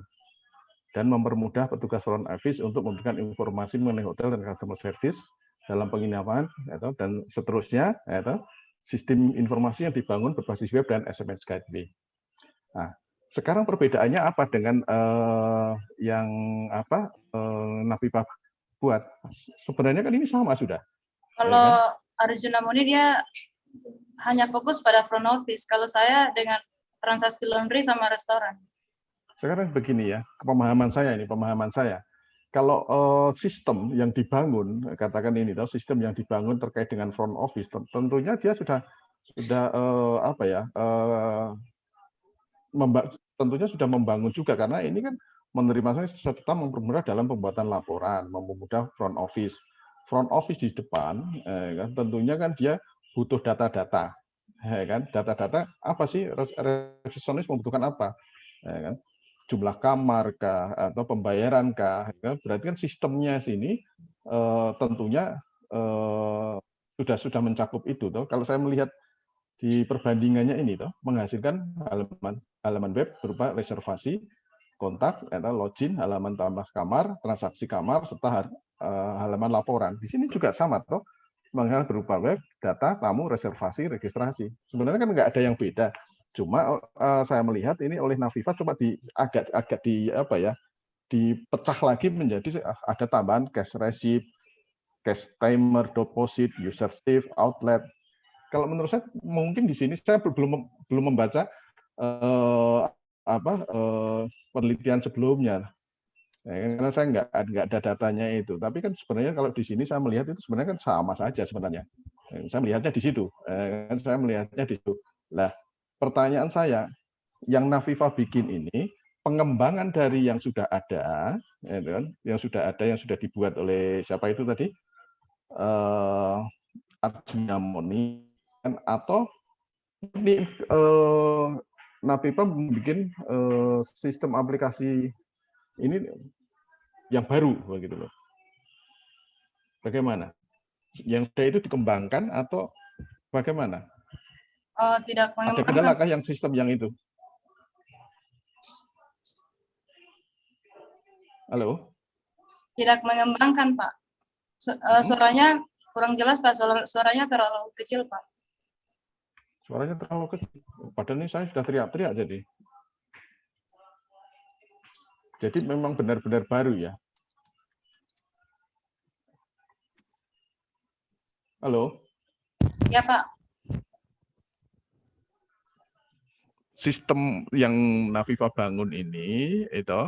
dan mempermudah petugas front office untuk memberikan informasi mengenai hotel dan customer service dalam penginapan dan seterusnya. Sistem informasi yang dibangun berbasis web dan SMS gateway. Nah, sekarang perbedaannya apa dengan yang Nafifah buat? Sebenarnya kan ini sama sudah. Kalau ya kan? Arjuna Moni dia hanya fokus pada front office. Kalau saya dengan transaksi laundry sama restoran. Sekarang begini ya, pemahaman saya. Kalau sistem yang dibangun, katakan ini, sistem yang dibangun terkait dengan front office, tentunya dia tentunya sudah membangun juga, karena ini kan menerima serta mempermudah dalam pembuatan laporan, mempermudah front office. Front office di depan, tentunya kan dia butuh data-data, kan? Data-data apa sih? Resepsionis membutuhkan apa? Kan? Jumlah kamar kah atau pembayaran kah? Berarti kan sistemnya sini tentunya sudah mencakup itu. Kalau saya melihat di perbandingannya ini menghasilkan halaman web berupa reservasi, kontak, login, halaman tambah kamar, transaksi kamar, serta halaman laporan. Di sini juga sama menghasilkan berupa web, data, tamu, reservasi, registrasi. Sebenarnya kan nggak ada yang beda. Cuma saya melihat ini oleh Nafifah coba agak dipecah lagi menjadi ada tambahan cash receipt, cash timer, deposit, user save, outlet. Kalau menurut saya mungkin di sini saya belum membaca penelitian sebelumnya, karena saya nggak ada datanya itu. Tapi kan sebenarnya kalau di sini saya melihat itu sebenarnya kan sama saja sebenarnya. Saya melihatnya di situ. Nah, pertanyaan saya, yang Nafifah bikin ini pengembangan dari yang sudah ada, yang sudah dibuat oleh siapa itu tadi, Arjuna Moni, atau ini Nafifah membuat sistem aplikasi ini yang baru begitu loh. Bagaimana? Yang saya itu dikembangkan atau bagaimana? Tidak Ada mengembangkan. kendalakah yang sistem yang itu? Halo? Tidak mengembangkan, Pak. Suaranya kurang jelas, Pak. Suaranya terlalu kecil, Pak. Suaranya terlalu kecil. Padahal ini saya sudah teriak-teriak jadi. Jadi memang benar-benar baru ya. Halo? Ya, Pak. Sistem yang Nafifah bangun ini itu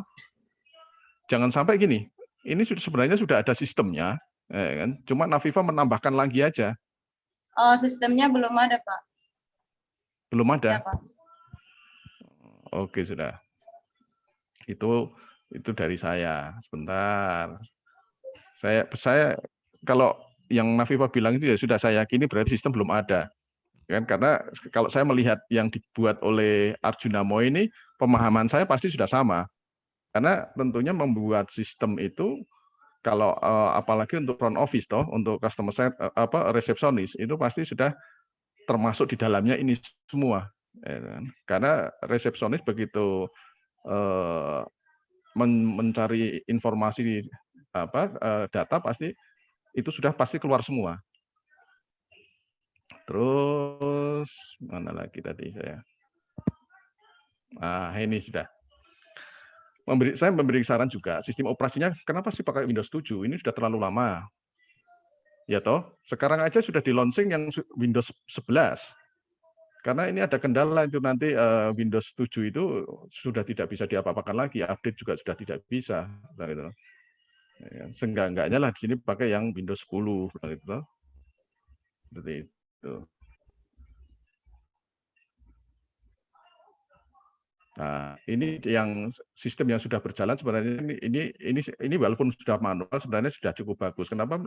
jangan sampai gini. Ini sebenarnya sudah ada sistemnya, kan? Cuma Nafifah menambahkan lagi aja. Sistemnya belum ada, Pak. Belum ada. Ya, Pak. Oke, sudah. Itu dari saya. Sebentar. Saya kalau yang Nafifa bilang itu ya sudah saya yakini berarti sistem belum ada. Kan, karena kalau saya melihat yang dibuat oleh Arjuna Moy ini, pemahaman saya pasti sudah sama. Karena tentunya membuat sistem itu kalau apalagi untuk front office toh, untuk customer service resepsionis itu pasti sudah termasuk di dalamnya ini semua. Ya kan? Karena resepsionis begitu mencari informasi data pasti itu sudah pasti keluar semua. Terus mana lagi tadi saya? Nah, ini sudah. Saya memberi saran juga, sistem operasinya kenapa sih pakai Windows 7? Ini sudah terlalu lama. Ya toh, sekarang aja sudah di launching yang Windows 11. Karena ini ada kendala itu nanti Windows 7 itu sudah tidak bisa diapa-apakan lagi, update juga sudah tidak bisa. Gitu. Seenggak-enggaknya lah di sini pakai yang Windows 10. Gitu. Seperti itu. Nah, ini yang sistem yang sudah berjalan sebenarnya ini walaupun sudah manual sebenarnya sudah cukup bagus. Kenapa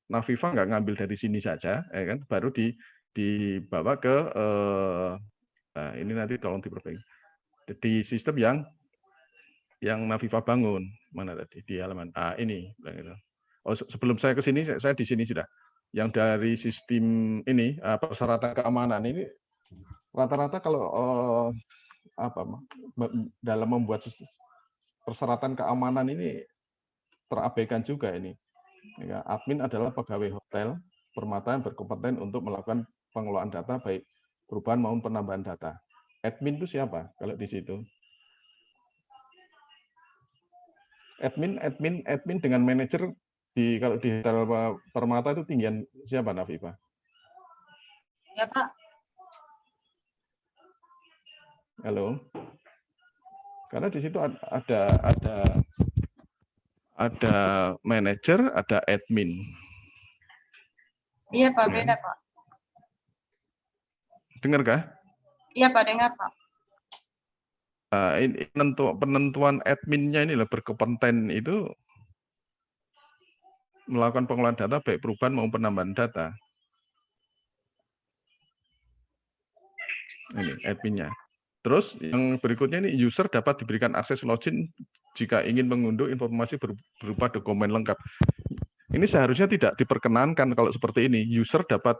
Nafifa nggak ngambil dari sini saja, ya kan? Baru dibawa ke nah ini nanti tolong diperbaiki di sistem yang Nafifa bangun mana tadi di halaman ini. Oh sebelum saya ke sini saya di sini sudah yang dari sistem ini persyaratan keamanan ini rata-rata kalau dalam membuat persyaratan keamanan ini terabaikan juga ini. Ya, admin adalah pegawai hotel Permata yang berkompeten untuk melakukan pengelolaan data baik perubahan maupun penambahan data. Admin itu siapa kalau di situ? Admin dengan manajer kalau di hotel Permata itu tinggian siapa, Nafifa? Ya, Pak. Halo. Karena di situ ada manajer, ada admin. Iya, Pak, beda, Pak. Dengar kah? Iya, Pak, dengar, Pak. Ini penentuan adminnya ini lah berkompeten itu melakukan pengolahan data baik perubahan maupun penambahan data. Ini adminnya. Terus yang berikutnya ini user dapat diberikan akses login jika ingin mengunduh informasi berupa dokumen lengkap. Ini seharusnya tidak diperkenankan kalau seperti ini. User dapat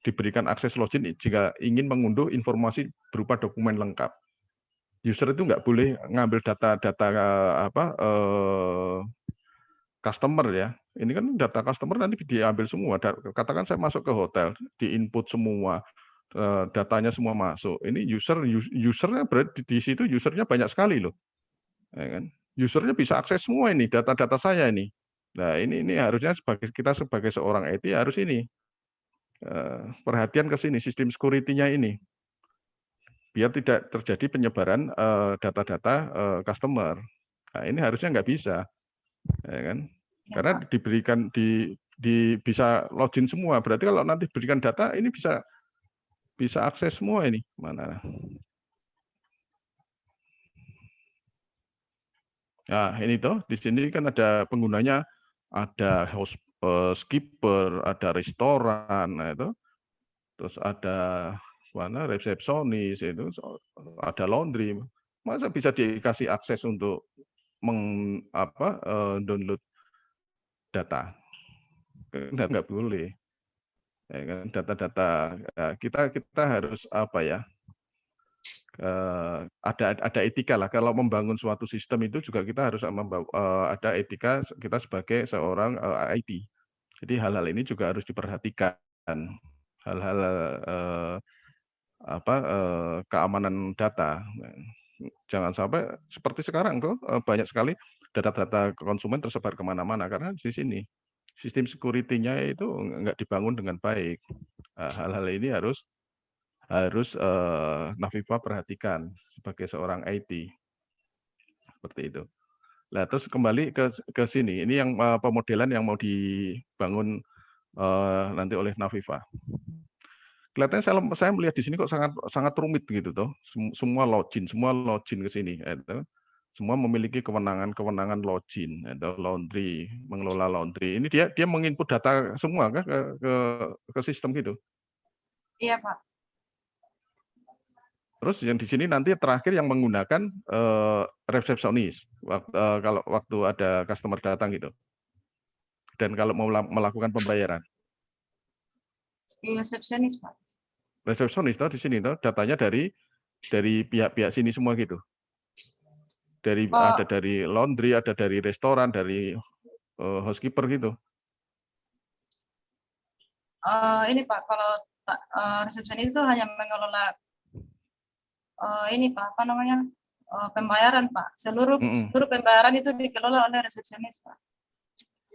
diberikan akses login jika ingin mengunduh informasi berupa dokumen lengkap. User itu nggak boleh ngambil data-data customer ya. Ini kan data customer nanti diambil semua. Katakan saya masuk ke hotel, di-input semua. Datanya semua masuk. Ini usernya berarti di situ usernya banyak sekali loh, ya kan? Usernya bisa akses semua ini data-data saya ini. Nah ini harusnya kita sebagai seorang IT harus ini perhatian ke sini sistem security-nya ini, biar tidak terjadi penyebaran data-data customer. Nah ini harusnya nggak bisa, ya kan? Karena diberikan bisa login semua. Berarti kalau nanti berikan data ini bisa akses semua ini. Mana? Nah, ini toh di sini kan ada penggunanya, ada housekeeper, ada restoran, nah itu. Terus ada mana resepsionis itu, ada laundry. Masa bisa dikasih akses untuk download data? Nggak boleh. Ya kan, data-data kita harus ada etika lah. Kalau membangun suatu sistem itu juga kita harus ada etika kita sebagai seorang IT. Jadi hal-hal ini juga harus diperhatikan. Hal-hal keamanan data. Jangan sampai seperti sekarang tuh banyak sekali data-data konsumen tersebar kemana-mana karena di sini sistem security-nya itu nggak dibangun dengan baik. Hal-hal ini harus Nafifa perhatikan sebagai seorang IT seperti itu. Nah terus kembali ke sini, ini yang pemodelan yang mau dibangun nanti oleh Nafifa. Kelihatannya saya melihat di sini kok sangat rumit gitu toh, semua login ke sini. Gitu. semua memiliki kewenangan login atau laundry, mengelola laundry. Ini dia menginput data semua kan ke sistem gitu. Iya, Pak. Terus yang di sini nanti terakhir yang menggunakan resepsionis kalau waktu ada customer datang gitu. Dan kalau mau melakukan pembayaran. Di resepsionis, Pak. Resepsionis toh di sini toh datanya dari pihak-pihak sini semua gitu. Ada dari laundry, ada dari restoran, dari housekeeper gitu. Ini Pak, kalau resepsionis itu hanya mengelola ini Pak, apa namanya, pembayaran Pak. Seluruh pembayaran itu dikelola oleh resepsionis Pak.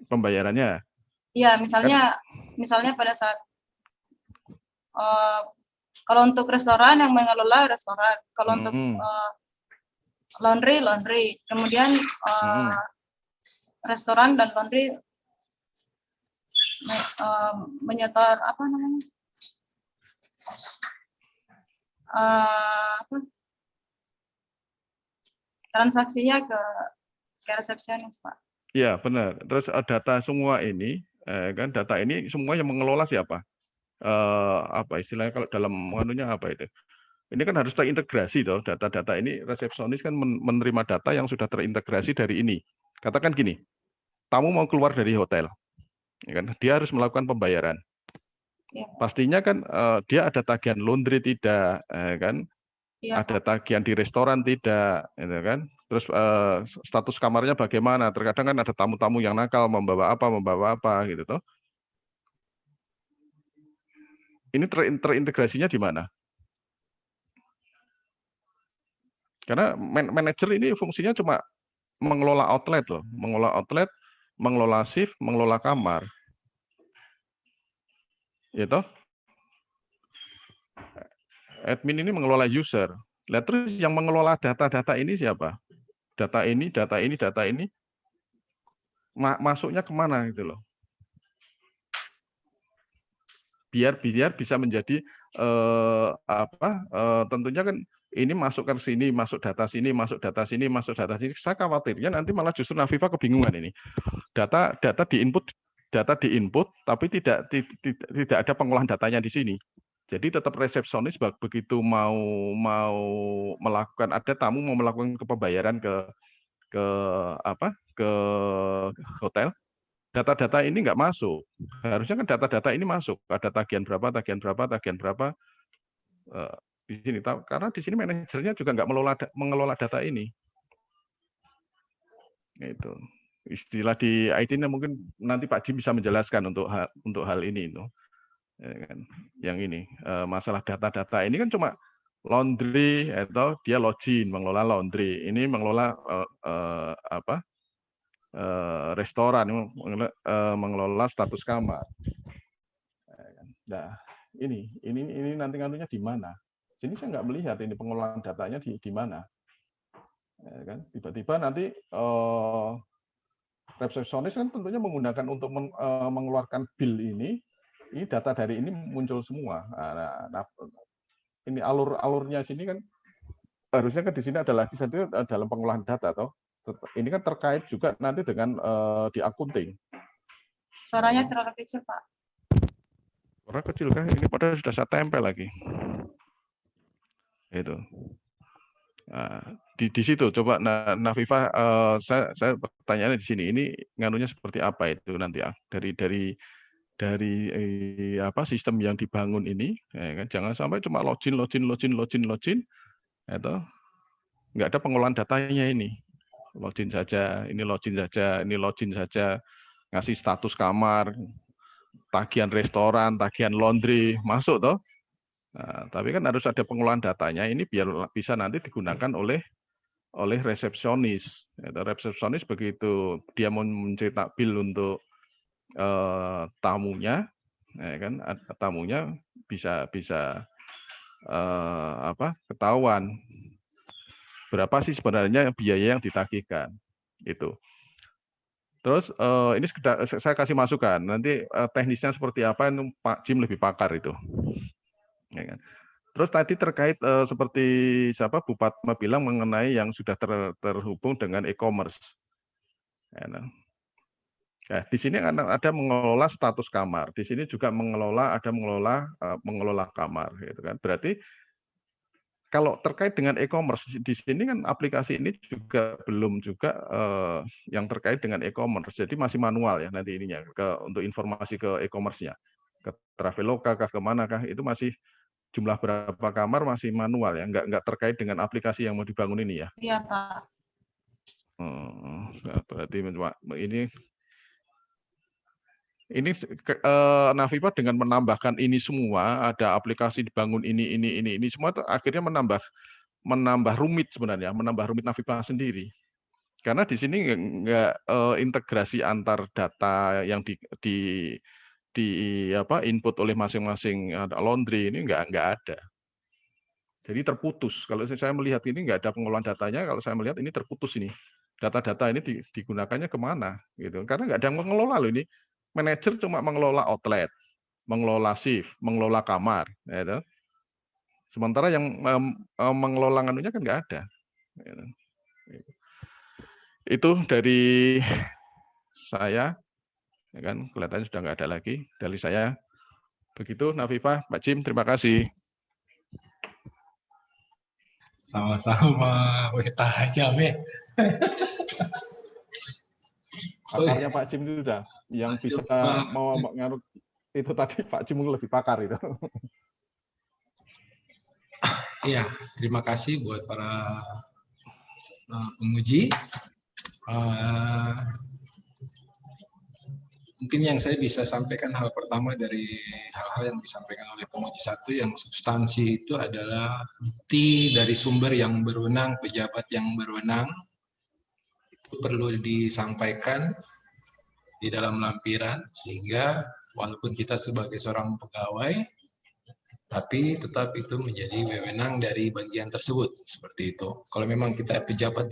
Pembayarannya? Iya, misalnya pada saat kalau untuk restoran yang mengelola restoran, kalau untuk laundry, kemudian restoran dan laundry menyetor apa namanya, transaksinya ke resepsionis Pak. Iya benar. Terus data semua ini kan data ini semua yang mengelola siapa? Apa istilahnya kalau dalam anunya apa itu? Ini kan harus terintegrasi toh, data-data ini resepsionis kan menerima data yang sudah terintegrasi dari ini. Katakan gini, tamu mau keluar dari hotel, ya kan? Dia harus melakukan pembayaran. Ya. Pastinya kan dia ada tagihan laundry tidak, kan? Ya, ada tagihan di restoran tidak, ya kan? Terus status kamarnya bagaimana? Terkadang kan ada tamu-tamu yang nakal membawa apa gitu toh. Ini terintegrasinya di mana? Karena manajer ini fungsinya cuma mengelola outlet loh, mengelola shift, mengelola kamar. Ya toh? Admin ini mengelola user. Lihat terus yang mengelola data-data ini siapa? Data ini masuknya kemana gitu loh. Biar bisa menjadi tentunya kan ini masuk ke sini, masuk data sini, masuk data sini, masuk data sini. Saya khawatirnya nanti malah justru Naviva kebingungan ini. Data diinput, tapi tidak ada pengolahan datanya di sini. Jadi tetap resepsionis begitu mau melakukan, ada tamu mau melakukan pembayaran ke hotel. Data-data ini nggak masuk. Harusnya kan data-data ini masuk. Ada tagihan berapa di sini. Karena di sini manajernya juga nggak mengelola data ini. Itu istilah di IT-nya mungkin nanti Pak Jim bisa menjelaskan untuk hal ini. Ya kan? Yang ini masalah data-data ini kan cuma laundry atau dia login, mengelola laundry. Ini mengelola restoran, mengelola status kamar. Nah, ini nanti nganunya di mana? Sini saya nggak melihat ini pengolahan datanya di mana. Ya kan? Tiba-tiba nanti resepsionis kan tentunya menggunakan untuk mengeluarkan bill ini data dari ini muncul semua. Nah, ini alurnya sini kan harusnya kan di sini ada lagi satu dalam pengolahan data toh. Ini kan terkait juga nanti dengan di akunting. Suaranya terlalu kecil, Pak. Suara kecil kan? Ini padahal sudah saya tempel lagi. Itu. Nah, di situ coba Naviva, saya pertanyaannya di sini. Ini nganunya seperti apa itu nanti ya? Dari sistem yang dibangun ini, ya kan? Jangan sampai cuma login, atau nggak ada pengolahan datanya ini. Login saja, ini login saja, ngasih status kamar, tagihan restoran, tagihan laundry, masuk toh. Nah, tapi kan harus ada pengolahan datanya ini biar bisa nanti digunakan oleh resepsionis. Resepsionis begitu dia mau mencetak bill untuk tamunya, ya kan, tamunya bisa ketahuan berapa sih sebenarnya biaya yang ditagihkan itu. Terus ini saya kasih masukan, nanti teknisnya seperti apa itu Pak Jim lebih pakar itu. Ya kan? Terus tadi terkait seperti siapa Bu Fatma bilang mengenai yang sudah terhubung dengan e-commerce. Ya, nah. Nah, di sini ada mengelola status kamar. Di sini juga mengelola mengelola kamar, gitu kan. Berarti kalau terkait dengan e-commerce di sini kan aplikasi ini juga belum juga yang terkait dengan e-commerce. Jadi masih manual ya nanti ininya untuk informasi ke e-commerce-nya. Ke Traveloka kah kemana kah itu masih jumlah berapa kamar masih manual ya, nggak terkait dengan aplikasi yang mau dibangun ini ya. Iya, Pak. Berarti ini Nafipa dengan menambahkan ini semua, ada aplikasi dibangun ini semua akhirnya menambah rumit sebenarnya, menambah rumit Nafipa sendiri. Karena di sini nggak integrasi antar data yang input oleh masing-masing laundry ini nggak ada. Jadi terputus. Kalau saya melihat ini nggak ada pengolahan datanya, kalau saya melihat ini terputus ini. Data-data ini digunakannya kemana? Gitu. Karena nggak ada yang mengelola loh ini. Manajer cuma mengelola outlet, mengelola shift, mengelola kamar. Gitu. Sementara yang mengelola anunya kan nggak ada. Gitu. Itu dari saya. Ya kan, kelihatannya sudah nggak ada lagi. Dari saya. Begitu, Nafipa, Pak Jim, terima kasih. Sama-sama, tajam ya. Pakarnya Pak Jim itu sudah, yang bisa mau ngarut itu tadi Pak Jim lebih pakar itu. Iya, terima kasih buat para penguji. Mungkin yang saya bisa sampaikan hal pertama dari hal-hal yang disampaikan oleh penguji satu, yang substansi itu adalah bukti dari sumber yang berwenang, pejabat yang berwenang, itu perlu disampaikan di dalam lampiran, sehingga walaupun kita sebagai seorang pegawai, tapi tetap itu menjadi wewenang dari bagian tersebut, seperti itu. Kalau memang kita pejabat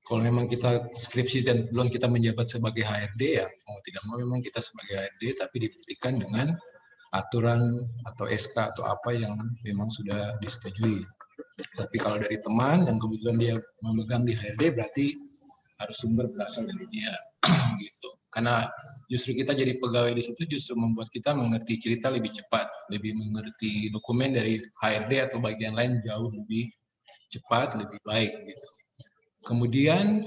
kalau memang kita skripsi dan belum kita menjabat sebagai HRD, ya mau tidak mau memang kita sebagai HRD, tapi dibuktikan dengan aturan atau SK atau apa yang memang sudah disetujui. Tapi kalau dari teman yang kebetulan dia memegang di HRD, berarti harus sumber berasal dari dia, gitu. Karena justru kita jadi pegawai di situ justru membuat kita mengerti cerita lebih cepat, lebih mengerti dokumen dari HRD atau bagian lain jauh lebih cepat, lebih baik, gitu. Kemudian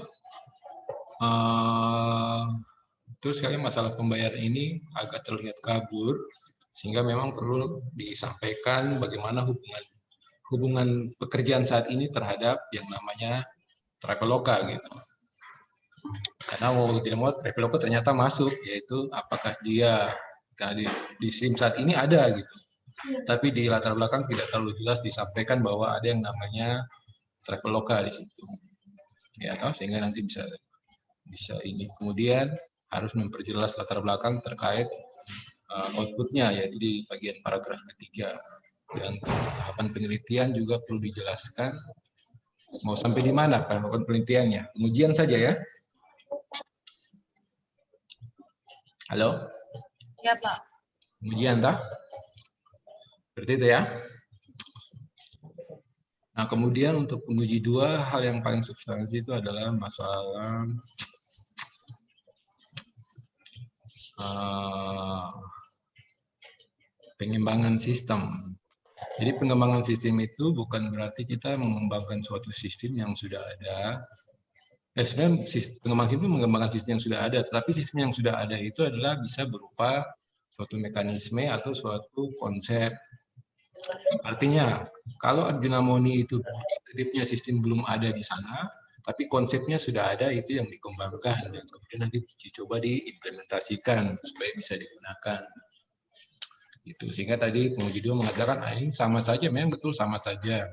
terus sekali masalah pembayaran ini agak terlihat kabur, sehingga memang perlu disampaikan bagaimana hubungan pekerjaan saat ini terhadap yang namanya Traveloka, gitu. Karena mau tidak mau Traveloka ternyata masuk, yaitu apakah dia di SIM saat ini ada gitu, tapi di latar belakang tidak terlalu jelas disampaikan bahwa ada yang namanya Traveloka di situ. Ya, atau sehingga nanti bisa ini. Kemudian harus memperjelas latar belakang terkait outputnya, yaitu di bagian paragraf ketiga. Dan tahapan penelitian juga perlu dijelaskan. Mau sampai di mana tahapan penelitiannya? Pengujian saja ya. Halo? Ya, Pak. Pengujian tak? Seperti itu ya. Nah, kemudian untuk penguji 2, hal yang paling substansi itu adalah masalah pengembangan sistem. Jadi pengembangan sistem itu bukan berarti kita mengembangkan suatu sistem yang sudah ada. Sebenarnya pengembangan sistem itu mengembangkan sistem yang sudah ada, tetapi sistem yang sudah ada itu adalah bisa berupa suatu mekanisme atau suatu konsep. Artinya, kalau Arjuna Moni itu punya sistem belum ada di sana, tapi konsepnya sudah ada, itu yang dikembangkan dan kemudian nanti dicoba diimplementasikan supaya bisa digunakan. Gitu. Sehingga tadi penguji 2 mengatakan ini sama saja, memang betul sama saja.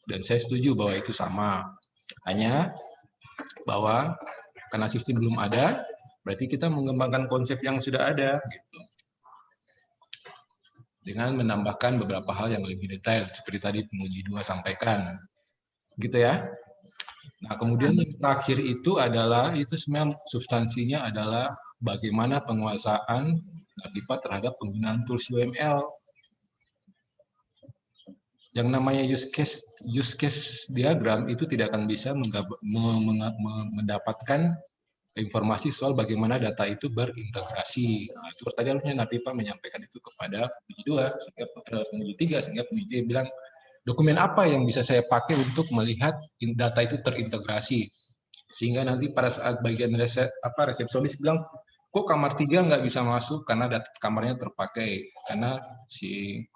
Dan saya setuju bahwa itu sama. Hanya bahwa karena sistem belum ada, berarti kita mengembangkan konsep yang sudah ada, gitu. Dengan menambahkan beberapa hal yang lebih detail seperti tadi penguji 2 sampaikan, gitu ya. Nah, kemudian yang terakhir itu adalah sebenarnya substansinya adalah bagaimana penguasaan Nafipa terhadap penggunaan tools UML. yang namanya use case diagram itu tidak akan bisa mendapatkan informasi soal bagaimana data itu berintegrasi. Nah, itu tadi harusnya Napipa menyampaikan itu kepada penguji 2, sehingga penguji 3, sehingga penguji 3 bilang, dokumen apa yang bisa saya pakai untuk melihat data itu terintegrasi. Sehingga nanti pada saat bagian resepsionis bilang, kok kamar 3 nggak bisa masuk karena data kamarnya terpakai. Karena si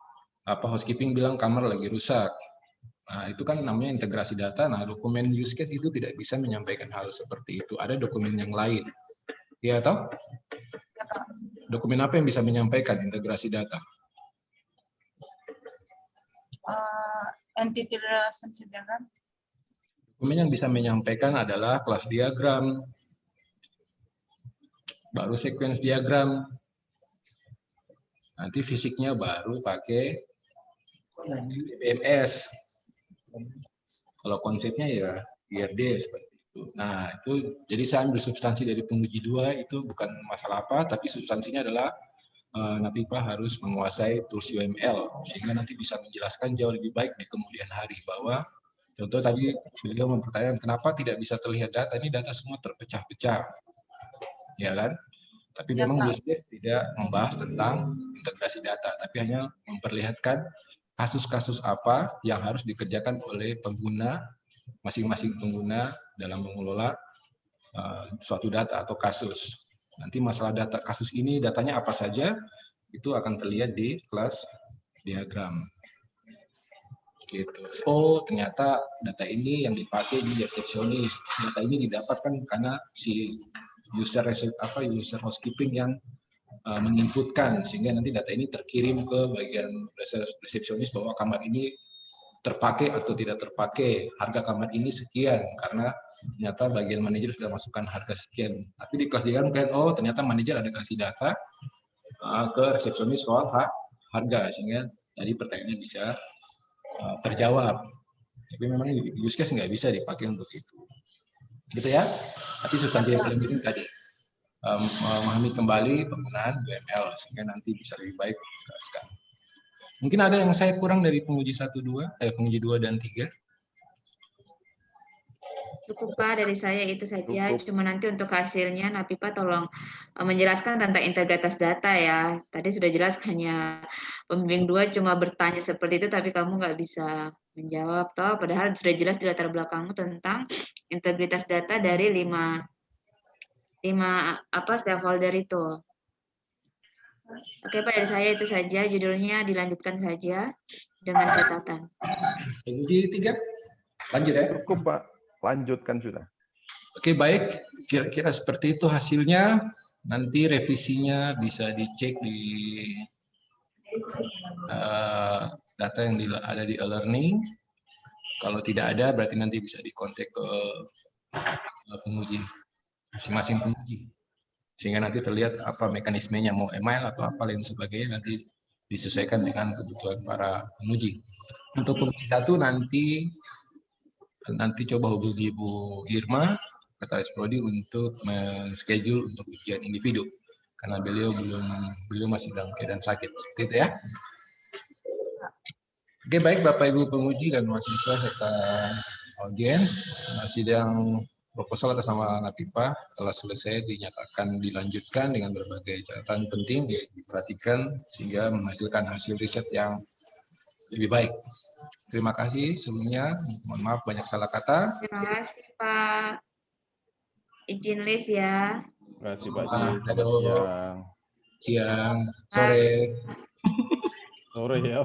housekeeping bilang kamar lagi rusak. Nah, itu kan namanya integrasi data. Nah, dokumen use case itu tidak bisa menyampaikan hal seperti itu. Ada dokumen yang lain. Ya, toh? Dokumen apa yang bisa menyampaikan integrasi data? Entity relationship diagram. Dokumen yang bisa menyampaikan adalah kelas diagram, baru sequence diagram. Nanti fisiknya baru pakai BMS. Kalau konsepnya ya IRD seperti itu. Nah, itu jadi saya ambil substansi dari penguji 2 itu bukan masalah apa, tapi substansinya adalah Napipa harus menguasai tools UML sehingga nanti bisa menjelaskan jauh lebih baik di kemudian hari bahwa contoh tadi beliau mempertanyakan kenapa tidak bisa terlihat data, ini data semua terpecah-pecah. Ya kan? Tapi Ya, memang Pak. USD tidak membahas tentang integrasi data, tapi hanya memperlihatkan kasus-kasus apa yang harus dikerjakan oleh pengguna, masing-masing pengguna dalam mengelola suatu data atau kasus. Nanti masalah data kasus ini, datanya apa saja, itu akan terlihat di kelas diagram. Gitu. Oh, ternyata data ini yang dipakai di resepsionis. Data ini didapatkan karena si user housekeeping yang menginputkan, sehingga nanti data ini terkirim ke bagian resepsionis bahwa kamar ini terpakai atau tidak terpakai, harga kamar ini sekian karena ternyata bagian manajer sudah masukkan harga sekian. Tapi di kelas diagram kan, oh ternyata manajer ada kasih data ke resepsionis soal harga, sehingga tadi pertanyaannya bisa terjawab. Tapi memang use case nggak bisa dipakai untuk itu. Gitu ya. Tapi substansi yang paling penting tadi memahami kembali penggunaan UML sehingga nanti bisa lebih baik dijelaskan. Mungkin ada yang saya kurang dari penguji 2 dan 3. Cukup Pak, dari saya itu saja. Cukup. Cuma nanti untuk hasilnya Napipa tolong menjelaskan tentang integritas data ya. Tadi sudah jelas hanya pembimbing 2 cuma bertanya seperti itu tapi kamu nggak bisa menjawab toh. Padahal sudah jelas di latar belakangmu tentang integritas data dari 5 stakeholder itu. Oke Pak, dari saya itu saja. Judulnya dilanjutkan saja dengan catatan. Penguji 3, lanjut ya. Cukup Pak, lanjutkan sudah. Oke, baik. Kira-kira seperti itu hasilnya. Nanti revisinya bisa dicek di data yang ada di e-learning. Kalau tidak ada, berarti nanti bisa dikontak ke penguji, masing-masing penguji. Sehingga nanti terlihat apa mekanismenya, mau email atau apa lain sebagainya, nanti disesuaikan dengan kebutuhan para penguji. Untuk penguji 1 nanti coba hubungi Bu Irma, Sekretaris Prodi untuk men-schedule untuk ujian individu. Karena beliau masih dalam keadaan sakit. Seperti itu ya. Oke, baik Bapak Ibu penguji dan mahasiswa serta audiens, sidang proposal atas nama Napipa telah selesai dilanjutkan dengan berbagai catatan penting diperhatikan sehingga menghasilkan hasil riset yang lebih baik. Terima kasih sebelumnya, mohon maaf banyak salah kata. Terima kasih Pak. Izin live ya. Terima kasih Pak Ji, selamat siang. Siang, sore. Sore ya.